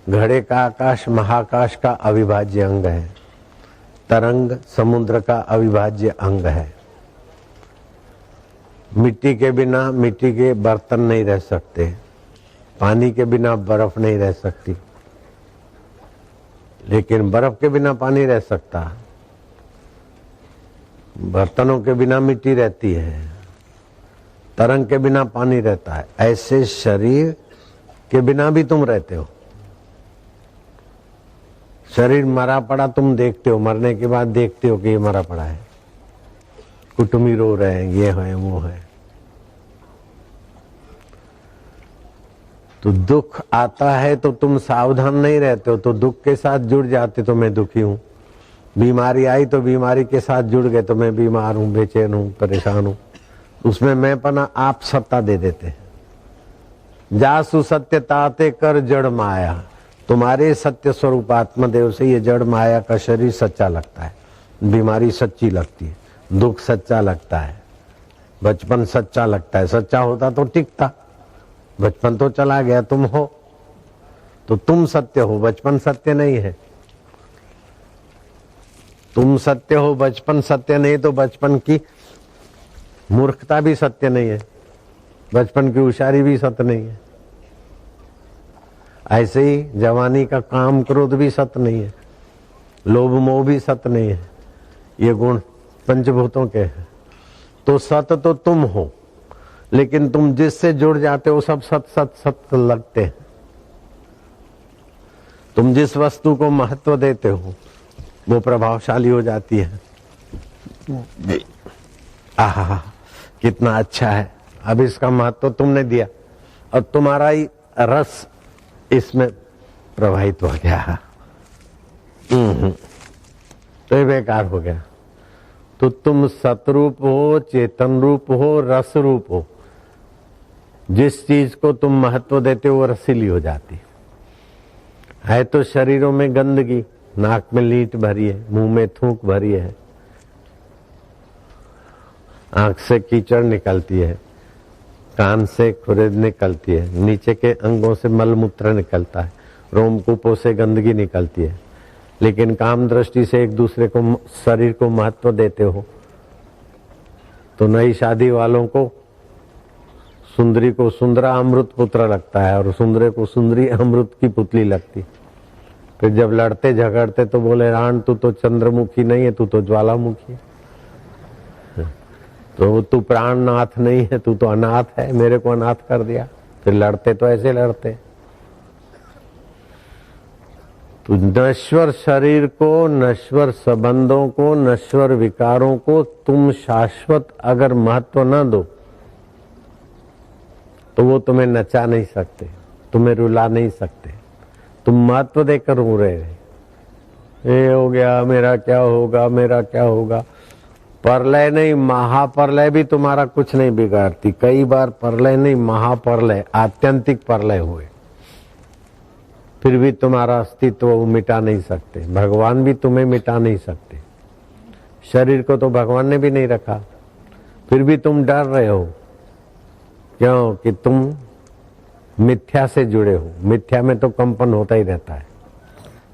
घड़े का आकाश महाकाश का अविभाज्य अंग है, तरंग समुद्र का अविभाज्य अंग है। मिट्टी के बिना मिट्टी के बर्तन नहीं रह सकते, पानी के बिना बर्फ नहीं रह सकती, लेकिन बर्फ के बिना पानी रह सकता, बर्तनों के बिना मिट्टी रहती है, तरंग के बिना पानी रहता है। ऐसे शरीर के बिना भी तुम रहते हो। शरीर मरा पड़ा तुम देखते हो, मरने के बाद देखते हो कि ये मरा पड़ा है, कुटुंबी रो रहे हैं, ये है वो है। तो दुख आता है तो तुम सावधान नहीं रहते हो, तो दुख के साथ जुड़ जाते तो मैं दुखी हूं। बीमारी आई तो बीमारी के साथ जुड़ गए तो मैं बीमार हूं, बेचैन हूं, परेशान हूं। उसमें मैंपना आप सत्ता दे देते हैं। जासु सत्य ताते कर जड़ माया, तुम्हारे सत्य स्वरूप आत्मदेव से ये जड़ माया का शरीर सच्चा लगता है, बीमारी सच्ची लगती है, दुख सच्चा लगता है, बचपन सच्चा लगता है। सच्चा होता तो टिकता, बचपन तो चला गया, तुम हो तो तुम सत्य हो, बचपन सत्य नहीं है। तुम सत्य हो, बचपन सत्य नहीं, तो बचपन की मूर्खता भी सत्य नहीं है, बचपन की होशियारी भी सत्य नहीं है। ऐसे ही जवानी का काम क्रोध भी सत्य नहीं है, लोभ मोह भी सत्य नहीं है, ये गुण पंचभूतों के हैं। तो सत्य तो तुम हो, लेकिन तुम जिससे जुड़ जाते हो सब सत्य लगते हैं। तुम जिस वस्तु को महत्व देते हो वो प्रभावशाली हो जाती है। आहा कितना अच्छा है, अब इसका महत्व तुमने दिया और तुम्हारा ही रस इसमें प्रवाहित हो गया, तो ये बेकार हो गया। तो तुम सतरूप हो, चेतन रूप हो, रस रूप हो। जिस चीज को तुम महत्व देते हो वो रसीली हो जाती है। तो शरीरों में गंदगी, नाक में लीट भरी है, मुंह में थूक भरी है, आंख से कीचड़ निकलती है, कान से खुरेद निकलती है, नीचे के अंगों से मलमूत्र निकलता है, रोमकूपों से गंदगी निकलती है। लेकिन काम दृष्टि से एक दूसरे को शरीर को महत्व देते हो। तो नई शादी वालों को सुंदरी को सुंदरा अमृत पुत्र लगता है और सुंदरे को सुंदरी अमृत की पुतली लगती। फिर जब लड़ते झगड़ते तो बोले राण तू तो चंद्रमुखी नहीं है, तू तो ज्वालामुखी है, तो तू प्राणनाथ नहीं है, तू तो अनाथ है, मेरे को अनाथ कर दिया। फिर लड़ते तो ऐसे लड़ते। तो नश्वर शरीर को, नश्वर संबंधों को, नश्वर विकारों को तुम शाश्वत अगर महत्व न दो तो वो तुम्हें नचा नहीं सकते, तुम्हें रुला नहीं सकते, तुम महत्व देकर रो रहे हैं, ये हो गया, मेरा क्या होगा, मेरा क्या होगा। प्रलय नहीं, महाप्रलय भी तुम्हारा कुछ नहीं बिगाड़ती। कई बार प्रलय नहीं, महाप्रलय, आत्यंतिक प्रलय हुए, फिर भी तुम्हारा अस्तित्व वो मिटा नहीं सकते। भगवान भी तुम्हें मिटा नहीं सकते। शरीर को तो भगवान ने भी नहीं रखा, फिर भी तुम डर रहे हो। क्यों? कि तुम मिथ्या से जुड़े हो। मिथ्या में तो कंपन होता ही रहता है,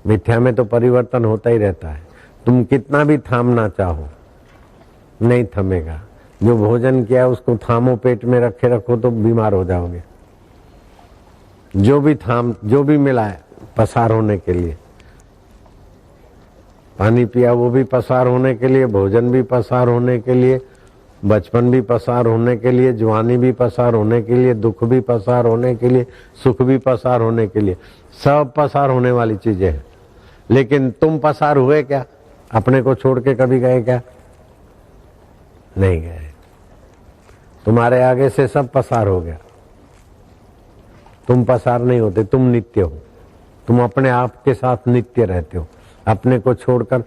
मिथ्या में तो परिवर्तन होता ही रहता है। तुम कितना भी थामना चाहो नहीं थमेगा। जो भोजन किया उसको थामो, पेट में रखे रखो तो बीमार हो जाओगे। जो भी मिला है पसार होने के लिए, पानी पिया वो भी पसार होने के लिए, भोजन भी पसार होने के लिए, बचपन भी पसार होने के लिए, जवानी भी पसार होने के लिए, दुख भी पसार होने के लिए, सुख भी पसार होने के लिए, सब पसार होने वाली चीजें हैं। लेकिन तुम पसार हुए क्या? अपने को छोड़ के कभी गए क्या? नहीं गए। तुम्हारे आगे से सब पसार हो गया, तुम पसार नहीं होते, तुम नित्य हो। तुम अपने आप के साथ नित्य रहते हो, अपने को छोड़कर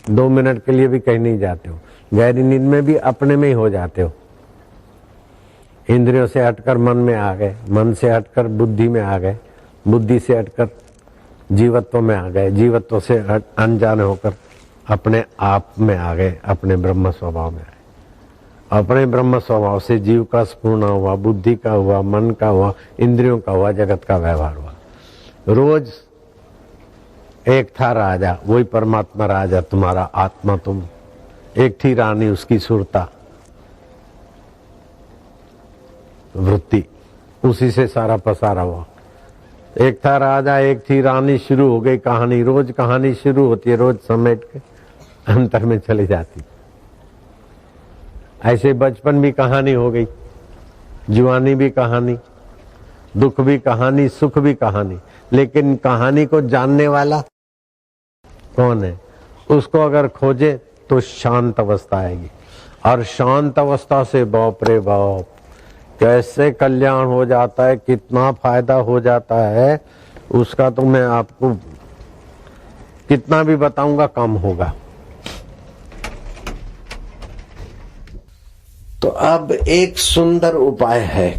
2 मिनट के लिए भी कहीं नहीं जाते हो। गहरी नींद में भी अपने में ही हो जाते हो। इंद्रियों से हटकर मन में आ गए, मन से हटकर बुद्धि में आ गए, बुद्धि से हटकर जीवत्व में आ गए, जीवत्व से अनजाने होकर अपने आप में आ गए, अपने ब्रह्म स्वभाव में आए। अपने ब्रह्म स्वभाव से जीव का स्फूर्ण हुआ, बुद्धि का हुआ, मन का हुआ, इंद्रियों का हुआ, जगत का व्यवहार हुआ। रोज एक था राजा, वही परमात्मा राजा, तुम्हारा आत्मा तुम। एक थी रानी, उसकी सुरता वृत्ति, उसी से सारा पसारा हुआ। एक था राजा, एक थी रानी, शुरू हो गई कहानी। रोज कहानी शुरू होती है, रोज समेट के अंतर में चली जाती। ऐसे बचपन भी कहानी हो गई, जवानी भी कहानी, दुख भी कहानी, सुख भी कहानी। लेकिन कहानी को जानने वाला कौन है? उसको अगर खोजे तो शांत अवस्था आएगी, और शांत अवस्था से बाप रे बाप कैसे कल्याण हो जाता है, कितना फायदा हो जाता है, उसका तो मैं आपको कितना भी बताऊंगा कम होगा। तो अब एक सुंदर उपाय है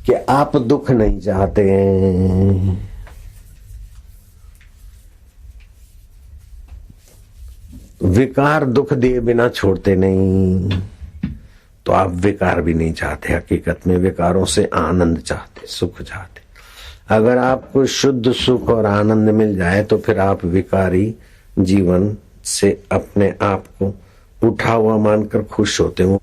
कि आप दुख नहीं चाहते हैं, विकार दुख दिए बिना छोड़ते नहीं, तो आप विकार भी नहीं चाहते। हकीकत में विकारों से आनंद चाहते, सुख चाहते। अगर आपको शुद्ध सुख और आनंद मिल जाए तो फिर आप विकारी जीवन से अपने आप को उठा हुआ मानकर खुश होते हो।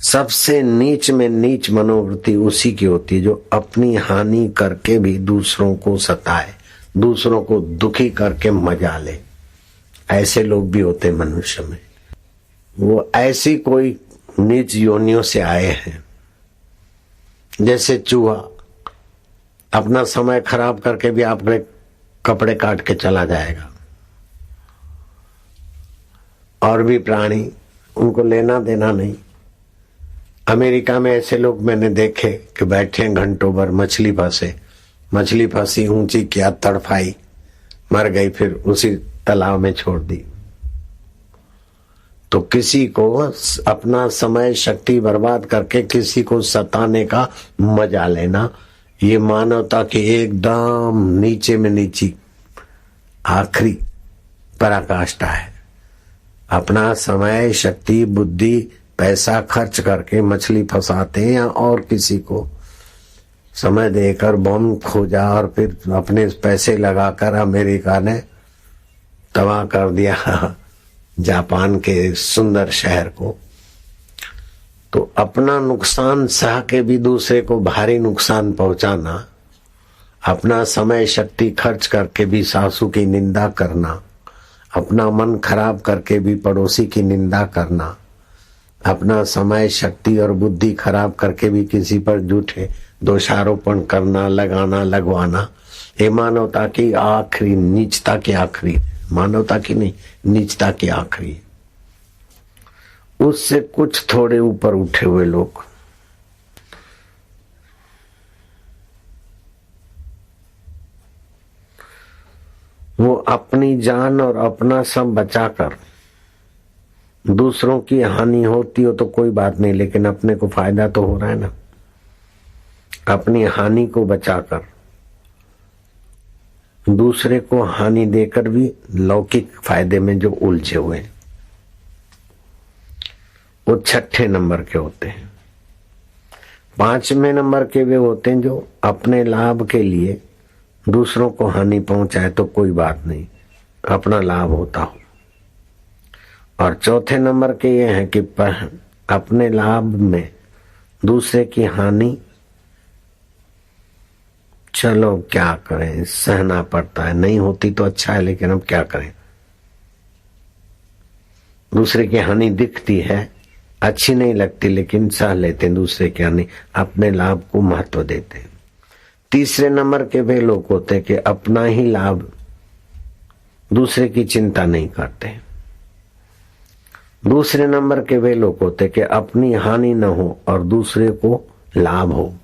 सबसे नीच में नीच मनोवृत्ति उसी की होती है जो अपनी हानि करके भी दूसरों को सताए, दूसरों को दुखी करके मजा ले। ऐसे लोग भी होते मनुष्य में। वो ऐसी कोई नीच योनियों से आए हैं। जैसे चूहा अपना समय खराब करके भी आपके कपड़े काट के चला जाएगा, और भी प्राणी, उनको लेना देना नहीं। अमेरिका में ऐसे लोग मैंने देखे कि बैठे घंटों भर, मछली फंसे, मछली फंसी, ऊंची किया, तड़फाई, मर गई, फिर उसी तालाब में छोड़ दी। तो किसी को अपना समय शक्ति बर्बाद करके किसी को सताने का मजा लेना, ये मानवता की एकदम नीचे में नीची आखिरी पराकाष्ठा है। अपना समय शक्ति बुद्धि पैसा खर्च करके मछली फंसाते हैं, या और किसी को समय देकर बम खोजा और फिर अपने पैसे लगाकर अमेरिका ने तबाह कर दिया जापान के सुंदर शहर को। तो अपना नुकसान सह के भी दूसरे को भारी नुकसान पहुंचाना, अपना समय शक्ति खर्च करके भी सासू की निंदा करना, अपना मन खराब करके भी पड़ोसी की निंदा करना, अपना समय शक्ति और बुद्धि खराब करके भी किसी पर झूठे दोषारोपण करना, लगाना, लगवाना, ये मानवता की आखिरी, नीचता की आखिरी, मानवता की नहीं, नीचता की आखिरी। उससे कुछ थोड़े ऊपर उठे हुए लोग अपनी जान और अपना सब बचाकर दूसरों की हानि होती हो तो कोई बात नहीं, लेकिन अपने को फायदा तो हो रहा है ना। अपनी हानि को बचाकर दूसरे को हानि देकर भी लौकिक फायदे में जो उलझे हुए हैं वो छठे नंबर के होते हैं। पांचवें नंबर के वे होते हैं जो अपने लाभ के लिए दूसरों को हानि पहुंचाए तो कोई बात नहीं, अपना लाभ होता हो। और चौथे नंबर के ये हैं कि अपने लाभ में दूसरे की हानि, चलो क्या करें, सहना पड़ता है, नहीं होती तो अच्छा है लेकिन अब क्या करें। दूसरे की हानि दिखती है, अच्छी नहीं लगती लेकिन सह लेते हैं दूसरे की हानि, अपने लाभ को महत्व देते हैं। तीसरे नंबर के वे लोग होते हैं कि अपना ही लाभ, दूसरे की चिंता नहीं करते। दूसरे नंबर के वे लोग होते हैं कि अपनी हानि न हो और दूसरे को लाभ हो।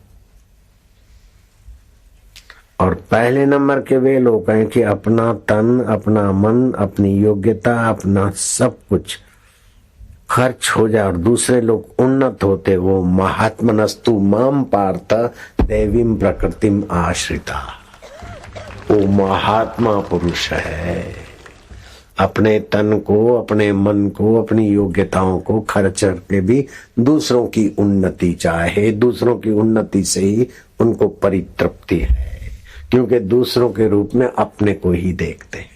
और पहले नंबर के वे लोग हैं कि अपना तन, अपना मन, अपनी योग्यता, अपना सब कुछ खर्च हो जाए और दूसरे लोग उन्नत होते, वो महात्मनस्तु माम पार्थ देवीम प्रकृतिम आश्रिता, वो महात्मा पुरुष है। अपने तन को, अपने मन को, अपनी योग्यताओं को खर्च करके भी दूसरों की उन्नति चाहे, दूसरों की उन्नति से ही उनको परितृप्ति है, क्योंकि दूसरों के रूप में अपने को ही देखते हैं।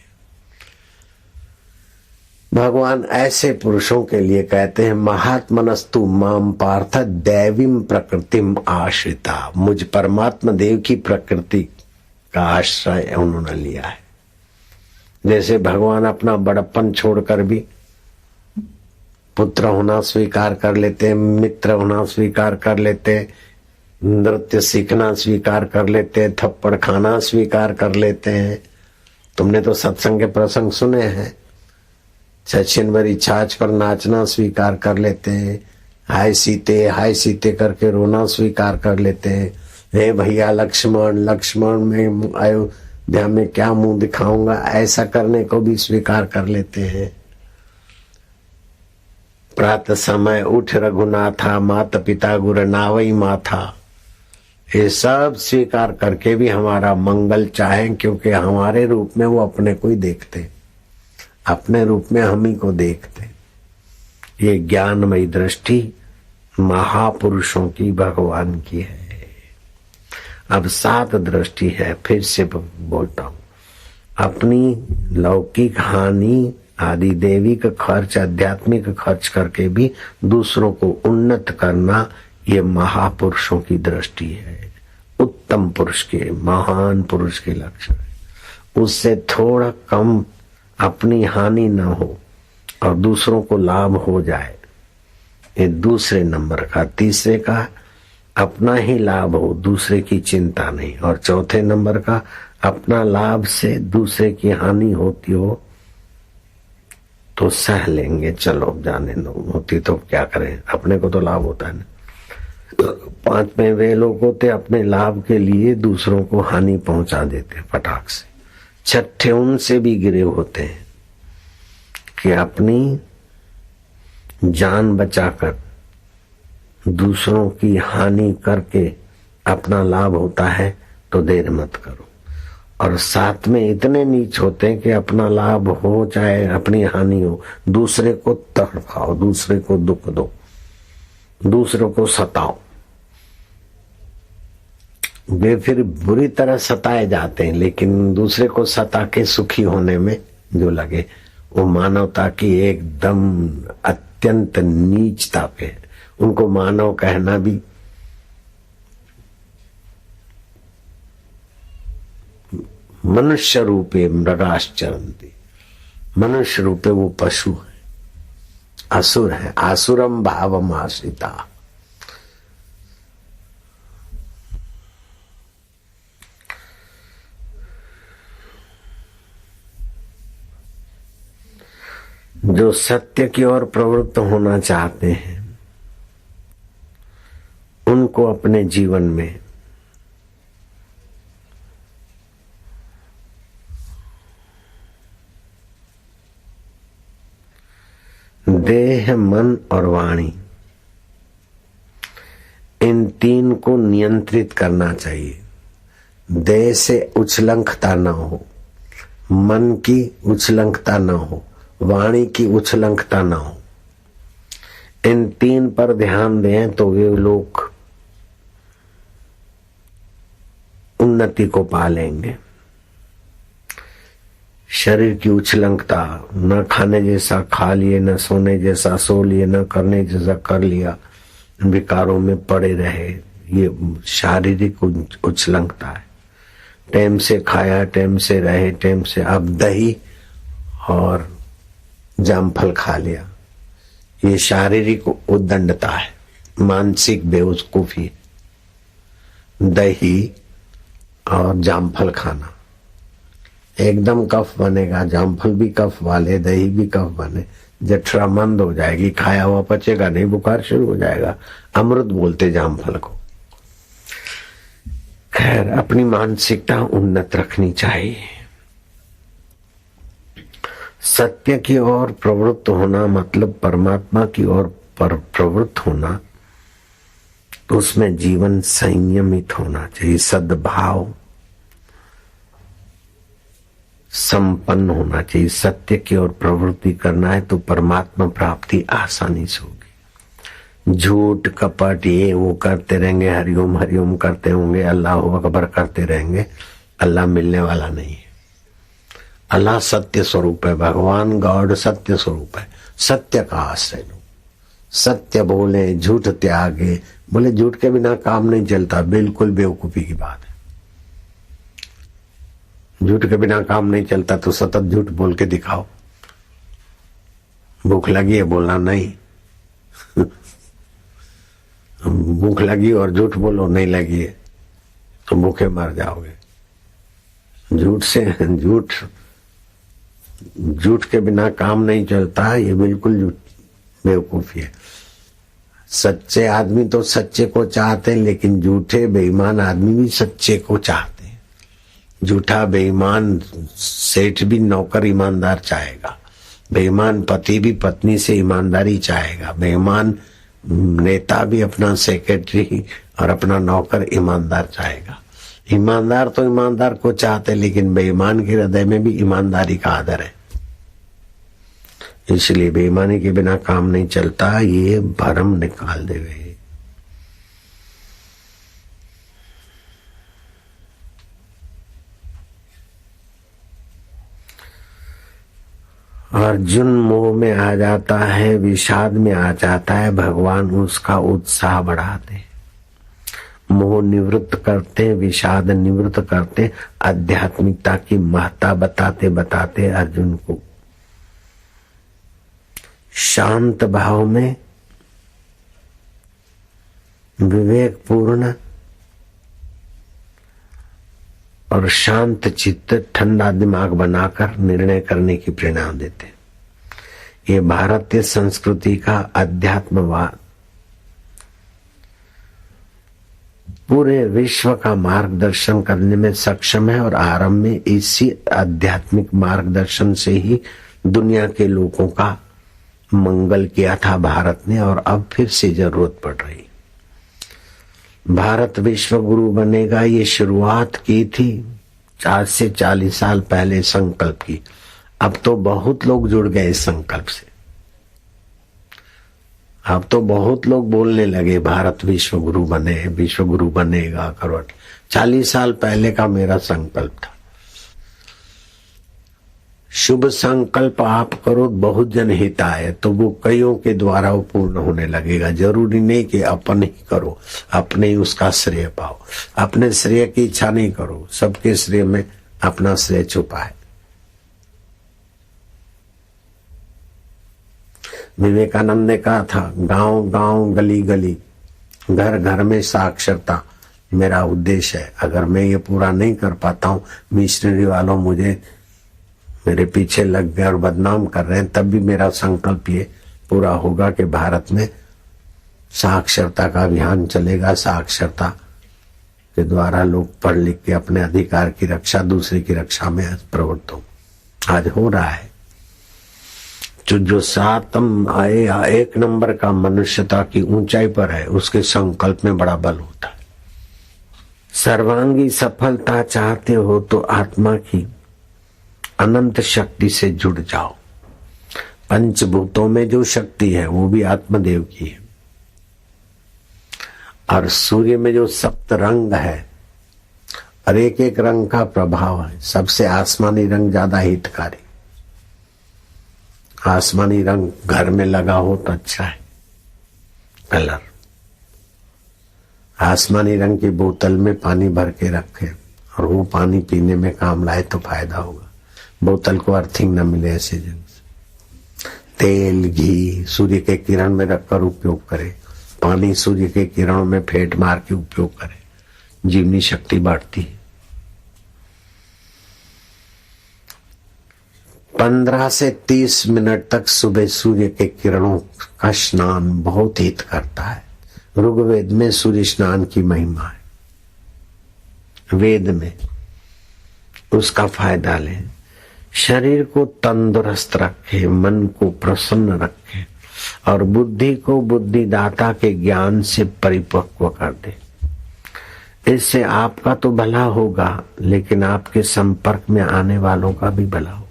भगवान ऐसे पुरुषों के लिए कहते हैं महात्मनस्तु माम पार्थ दैवीम प्रकृतिम आश्रिता, मुझ परमात्मा देव की प्रकृति का आश्रय उन्होंने लिया है। जैसे भगवान अपना बड़प्पन छोड़कर भी पुत्र होना स्वीकार कर लेते, मित्र होना स्वीकार कर लेते, नृत्य सीखना स्वीकार कर लेते, थप्पड़ खाना स्वीकार कर लेते हैं। तुमने तो सत्संग के प्रसंग सुने हैं, सचिन भरी छाछ पर नाचना स्वीकार कर लेते हैं, हाय सीते करके रोना स्वीकार कर लेते हैं। हे भैया लक्ष्मण, लक्ष्मण में अयोध्या में क्या मुंह दिखाऊंगा, ऐसा करने को भी स्वीकार कर लेते हैं। प्रातः समय उठ रघुनाथा, माता पिता गुरु नावई माथा, ये सब स्वीकार करके भी हमारा मंगल चाहें, क्योंकि हमारे रूप में वो अपने को ही देखते, अपने रूप में हम ही को देखते। ये ज्ञानमयी दृष्टि महापुरुषों की, भगवान की है। अब 7 दृष्टि है, फिर से बोलता हूं। अपनी लौकिक हानि आदि दैविक खर्च, आध्यात्मिक खर्च करके भी दूसरों को उन्नत करना, ये महापुरुषों की दृष्टि है। उत्तम पुरुष के, महान पुरुष के लक्षण है। उससे थोड़ा कम अपनी हानि न हो और दूसरों को लाभ हो जाए, ये दूसरे नंबर का। तीसरे का अपना ही लाभ हो, दूसरे की चिंता नहीं। और चौथे नंबर का अपना लाभ से दूसरे की हानि होती हो तो सह लेंगे, चलो जाने दो, होती तो क्या करें, अपने को तो लाभ होता है ना। 5वें वे लोग होते अपने लाभ के लिए दूसरों को हानि पहुंचा देते फटाक से। 6ठे उनसे भी गिरे होते हैं कि अपनी जान बचाकर दूसरों की हानि करके अपना लाभ होता है तो देर मत करो। और 7 में इतने नीच होते हैं कि अपना लाभ हो चाहे अपनी हानि हो, दूसरे को तड़पाओ, दूसरे को दुख दो, दूसरों को सताओ। वे फिर बुरी तरह सताए जाते हैं, लेकिन दूसरे को सता के सुखी होने में जो लगे, वो मानवता की एकदम अत्यंत नीचता पे है। उनको मानव कहना भी मनुष्य रूपे मृगाश्चरन्ति, मनुष्य रूपे वो पशु है, असुर है। आसुरम भावम आश्रिता। जो सत्य की ओर प्रवृत्त होना चाहते हैं उनको अपने जीवन में देह, मन और वाणी, इन तीन को नियंत्रित करना चाहिए। देह से उछलंकता न हो, मन की उछलंकता न हो, वाणी की उछलंकता न हो। इन तीन पर ध्यान दें तो वे लोग उन्नति को पा लेंगे। शरीर की उछलंकता, न खाने जैसा खा लिए, न सोने जैसा सो लिए, न करने जैसा कर लिया, विकारों में पड़े रहे, ये शारीरिक उछलंकता है। टाइम से खाया, टाइम से रहे, टाइम से अब दही और जामफल खा लिया, ये शारीरिक उद्दंडता है, मानसिक बेवकूफी। दही और जामफल खाना एकदम कफ बनेगा, जामफल भी कफ वाले, दही भी कफ बने, जठरा मंद हो जाएगी, खाया हुआ पचेगा नहीं, बुखार शुरू हो जाएगा। अमृत बोलते जामफल को। खैर, अपनी मानसिकता उन्नत रखनी चाहिए। सत्य की ओर प्रवृत्त होना मतलब परमात्मा की ओर प्रवृत्त होना, तो उसमें जीवन संयमित होना चाहिए, सद्भाव संपन्न होना चाहिए। सत्य की ओर प्रवृत्ति करना है तो परमात्मा प्राप्ति आसानी से होगी। झूठ कपट ये वो करते रहेंगे, हरिओम हरिओम करते होंगे, अल्लाह अकबर करते रहेंगे, अल्लाह मिलने वाला नहीं है। अल्लाह सत्य स्वरूप है, भगवान गॉड सत्य स्वरूप है। सत्य का आश्रय लो, सत्य बोले, झूठ त्यागे। बोले झूठ के बिना काम नहीं चलता, बिल्कुल बेवकूफी की बात है। झूठ के बिना काम नहीं चलता तो सतत झूठ बोल के दिखाओ। भूख लगी है बोलना नहीं, भूख लगी और झूठ बोलो नहीं लगी है तो भूखे मर जाओगे। झूठ के बिना काम नहीं चलता, ये बिल्कुल झूठ बेवकूफी है। सच्चे आदमी तो सच्चे को चाहते हैं, लेकिन झूठे बेईमान आदमी भी सच्चे को चाहते हैं। झूठा बेईमान सेठ भी नौकर ईमानदार चाहेगा, बेईमान पति भी पत्नी से ईमानदारी चाहेगा, बेईमान नेता भी अपना सेक्रेटरी और अपना नौकर ईमानदार चाहेगा। ईमानदार तो ईमानदार को चाहते, लेकिन बेईमान के हृदय में भी ईमानदारी का आदर है। इसलिए बेईमानी के बिना काम नहीं चलता, ये भरम निकाल देवे। अर्जुन मोह में आ जाता है, विषाद में आ जाता है, भगवान उसका उत्साह बढ़ाते, मोह निवृत्त करते, विषाद निवृत्त करते, आध्यात्मिकता की महत्ता बताते बताते अर्जुन को शांत भाव में विवेकपूर्ण और शांत चित्त, ठंडा दिमाग बनाकर निर्णय करने की प्रेरणा देते। ये भारतीय संस्कृति का अध्यात्मवाद पूरे विश्व का मार्गदर्शन करने में सक्षम है, और आरंभ में इसी आध्यात्मिक मार्गदर्शन से ही दुनिया के लोगों का मंगल किया था भारत ने, और अब फिर से जरूरत पड़ रही। भारत विश्व गुरु बनेगा, ये शुरुआत की थी 4 से 40 साल पहले संकल्प की। अब तो बहुत लोग जुड़ गए इस संकल्प से, अब तो बहुत लोग बोलने लगे भारत विश्व गुरु बने, विश्व गुरु बनेगा करवट। 40 साल पहले का मेरा संकल्प था। शुभ संकल्प आप करो, बहुत जन हिताय, तो वो कईयों के द्वारा वो पूर्ण होने लगेगा। जरूरी नहीं कि अपन ही करो, अपने ही उसका श्रेय पाओ। अपने श्रेय की इच्छा नहीं करो, सबके श्रेय में अपना श्रेय छुपा है। विवेकानंद ने कहा था, गांव गांव गली गली घर घर में साक्षरता मेरा उद्देश्य है। अगर मैं ये पूरा नहीं कर पाता हूँ, मिशनरी वालों मुझे मेरे पीछे लग गए और बदनाम कर रहे हैं, तब भी मेरा संकल्प ये पूरा होगा कि भारत में साक्षरता का अभियान चलेगा। साक्षरता के द्वारा लोग पढ़ लिख के अपने अधिकार की रक्षा, दूसरे की रक्षा में प्रवृत्त हो। आज हो रहा है। जो सातम आए या एक नंबर का मनुष्यता की ऊंचाई पर है, उसके संकल्प में बड़ा बल होता है। सर्वांगी सफलता चाहते हो तो आत्मा की अनंत शक्ति से जुड़ जाओ। पंचभूतों में जो शक्ति है वो भी आत्मदेव की है, और सूर्य में जो सप्त रंग है और एक एक रंग का प्रभाव है। सबसे आसमानी रंग ज्यादा हितकारी। आसमानी रंग घर में लगा हो तो अच्छा है कलर। आसमानी रंग की बोतल में पानी भर के रखे और वो पानी पीने में काम लाए तो फायदा होगा। बोतल को अर्थिंग न मिले ऐसे जगह से। तेल घी सूर्य के किरण में रखकर उपयोग करे, पानी सूर्य के किरणों में फेंट मार के उपयोग करे, जीवनी शक्ति बढ़ती है। 15 से 30 मिनट तक सुबह सूर्य के किरणों का स्नान बहुत हित करता है। ऋग्वेद में सूर्य स्नान की महिमा है, वेद में उसका फायदा लें। शरीर को तंदुरुस्त रखे, मन को प्रसन्न रखे और बुद्धि को बुद्धिदाता के ज्ञान से परिपक्व कर दे। इससे आपका तो भला होगा, लेकिन आपके संपर्क में आने वालों का भी भला होगा।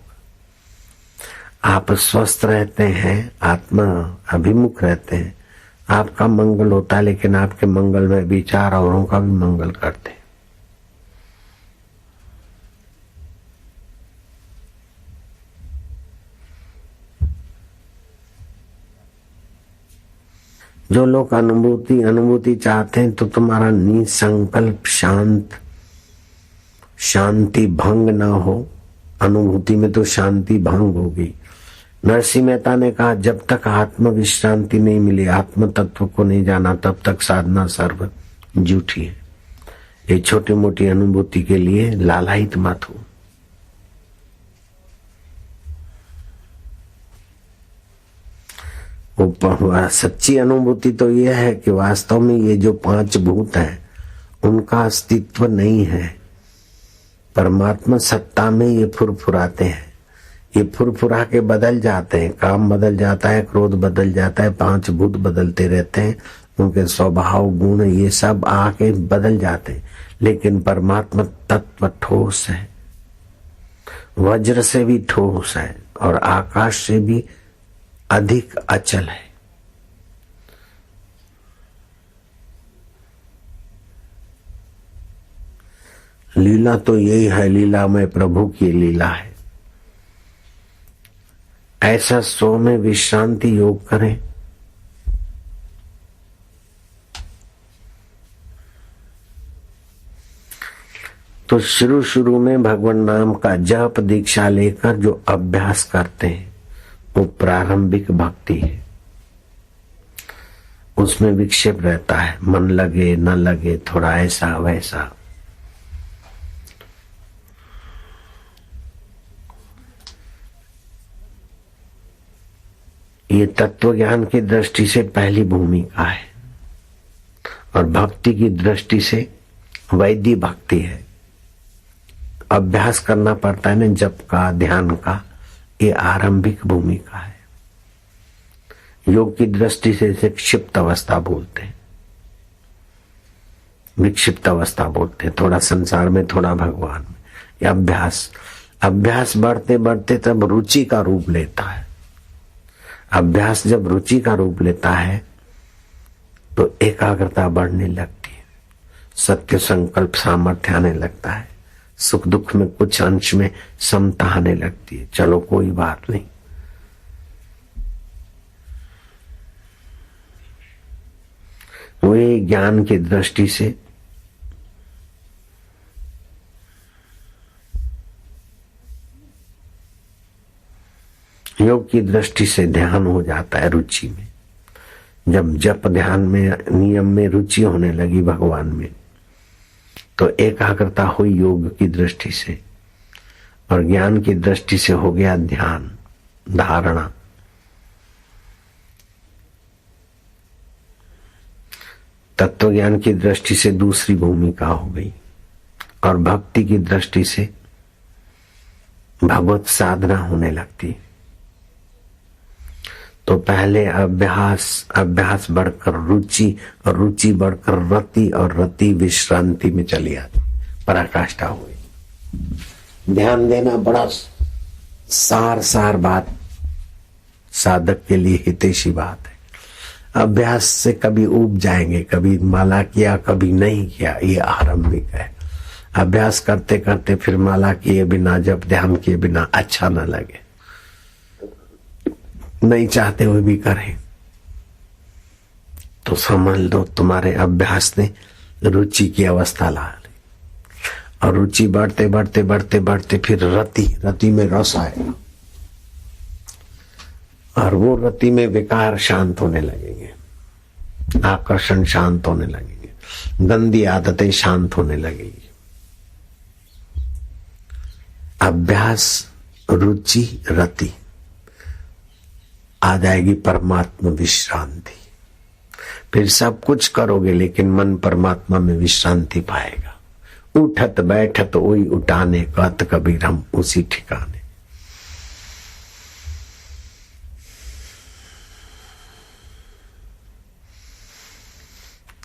आप स्वस्थ रहते हैं, आत्मा अभिमुख रहते हैं, आपका मंगल होता है, लेकिन आपके मंगल में विचार औरों का भी मंगल करते हैं। जो लोग अनुभूति चाहते हैं तो तुम्हारा निसंकल्प शांति भंग ना हो। अनुभूति में तो शांति भंग होगी। नरसिंह मेहता ने कहा, जब तक आत्म विश्रांति नहीं मिली, आत्म तत्व को नहीं जाना, तब तक साधना सर्व झूठी है। ये छोटी मोटी अनुभूति के लिए लालायित मत हो। सच्ची अनुभूति तो यह है कि वास्तव में ये जो 5 भूत हैं उनका अस्तित्व नहीं है। परमात्मा सत्ता में ये फुरफुराते हैं, ये फुरफुरा के बदल जाते हैं। काम बदल जाता है, क्रोध बदल जाता है, 5 भूत बदलते रहते हैं, उनके स्वभाव गुण ये सब आके बदल जाते हैं। लेकिन परमात्मा तत्व ठोस है, वज्र से भी ठोस है और आकाश से भी अधिक अचल है। लीला तो यही है, लीला में प्रभु की लीला है। ऐसा सो में विश्रांति योग करें। तो शुरू में भगवान नाम का जप दीक्षा लेकर जो अभ्यास करते हैं वो प्रारंभिक भक्ति है। उसमें विक्षेप रहता है, मन लगे न लगे, थोड़ा ऐसा वैसा। ये तत्व ज्ञान की दृष्टि से पहली भूमिका है और भक्ति की दृष्टि से वैदिक भक्ति है। अभ्यास करना पड़ता है ना जप का, ध्यान का, ये आरंभिक भूमिका है। योग की दृष्टि से इसे क्षिप्त अवस्था बोलते हैं, विक्षिप्त अवस्था बोलते हैं। थोड़ा संसार में, थोड़ा भगवान में। ये अभ्यास बढ़ते बढ़ते तब रुचि का रूप लेता है। अभ्यास जब रुचि का रूप लेता है तो एकाग्रता बढ़ने लगती है, सत्य संकल्प सामर्थ्य आने लगता है, सुख दुख में कुछ अंश में समता आने लगती है। चलो कोई बात नहीं। वे ज्ञान की दृष्टि से योग की दृष्टि से ध्यान हो जाता है रुचि में। जब जप ध्यान में नियम में रुचि होने लगी भगवान में तो एकाग्रता हुई योग की दृष्टि से, और ज्ञान की दृष्टि से हो गया ध्यान धारणा। तत्व ज्ञान की दृष्टि से दूसरी भूमिका हो गई और भक्ति की दृष्टि से भगवत साधना होने लगती। तो पहले अभ्यास, अभ्यास बढ़कर रुचि, और रुचि बढ़कर रति, और रति विश्रांति में चली आती, पराकाष्ठा हुई। ध्यान देना बड़ा सार बात, साधक के लिए हितैषी बात है। अभ्यास से कभी ऊब जाएंगे, कभी माला किया कभी नहीं किया, ये आरंभिक है। अभ्यास करते करते फिर माला किए बिना, जब ध्यान किए बिना अच्छा न लगे, नहीं चाहते हुए भी करें, तो समझ लो तुम्हारे अभ्यास ने रुचि की अवस्था ला ली। और रुचि बढ़ते बढ़ते बढ़ते बढ़ते फिर रति में रस आएगा, और वो रति में विकार शांत होने लगेंगे, आकर्षण शांत होने लगेंगे, गंदी आदतें शांत होने लगेगी। अभ्यास, रुचि, रति, आ जाएगी परमात्मा विश्रांति। फिर सब कुछ करोगे लेकिन मन परमात्मा में विश्रांति पाएगा। उठत बैठत वही उठाने, कहत कबीर हम उसी ठिकाने।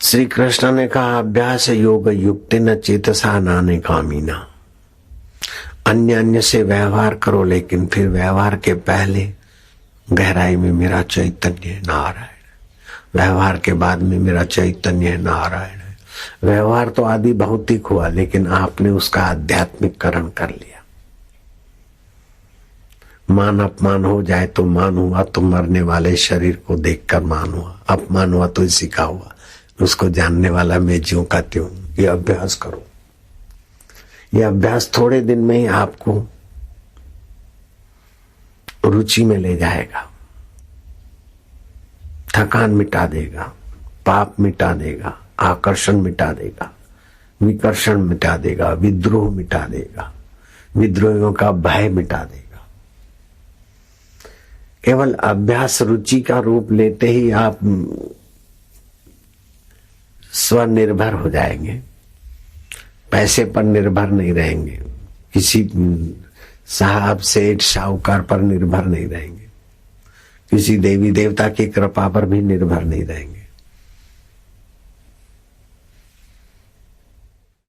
श्री कृष्ण ने कहा अभ्यास योग युक्ति न चेतसा नाने कामीना। अन्य से व्यवहार करो, लेकिन फिर व्यवहार के पहले गहराई में मेरा चैतन्य नारायण, व्यवहार के बाद में मेरा चैतन्य नारायण है। व्यवहार तो आदि भौतिक हुआ, लेकिन आपने उसका आध्यात्मिककरण कर लिया। मान अपमान हो जाए तो मान हुआ, तो मरने वाले शरीर को देखकर मान हुआ। अपमान हुआ तो इसी का हुआ, उसको जानने वाला मैं ज्यों का त्यों। ये अभ्यास करो। ये अभ्यास थोड़े दिन में ही आपको रुचि में ले जाएगा, थकान मिटा देगा, पाप मिटा देगा, आकर्षण मिटा देगा, विकर्षण मिटा देगा, विद्रोह मिटा देगा, विद्रोहियों का भय मिटा देगा। केवल अभ्यास रुचि का रूप लेते ही आप स्वनिर्भर हो जाएंगे, पैसे पर निर्भर नहीं रहेंगे, किसी साहब सेठ साहूकार पर निर्भर नहीं रहेंगे, किसी देवी देवता की कृपा पर भी निर्भर नहीं रहेंगे।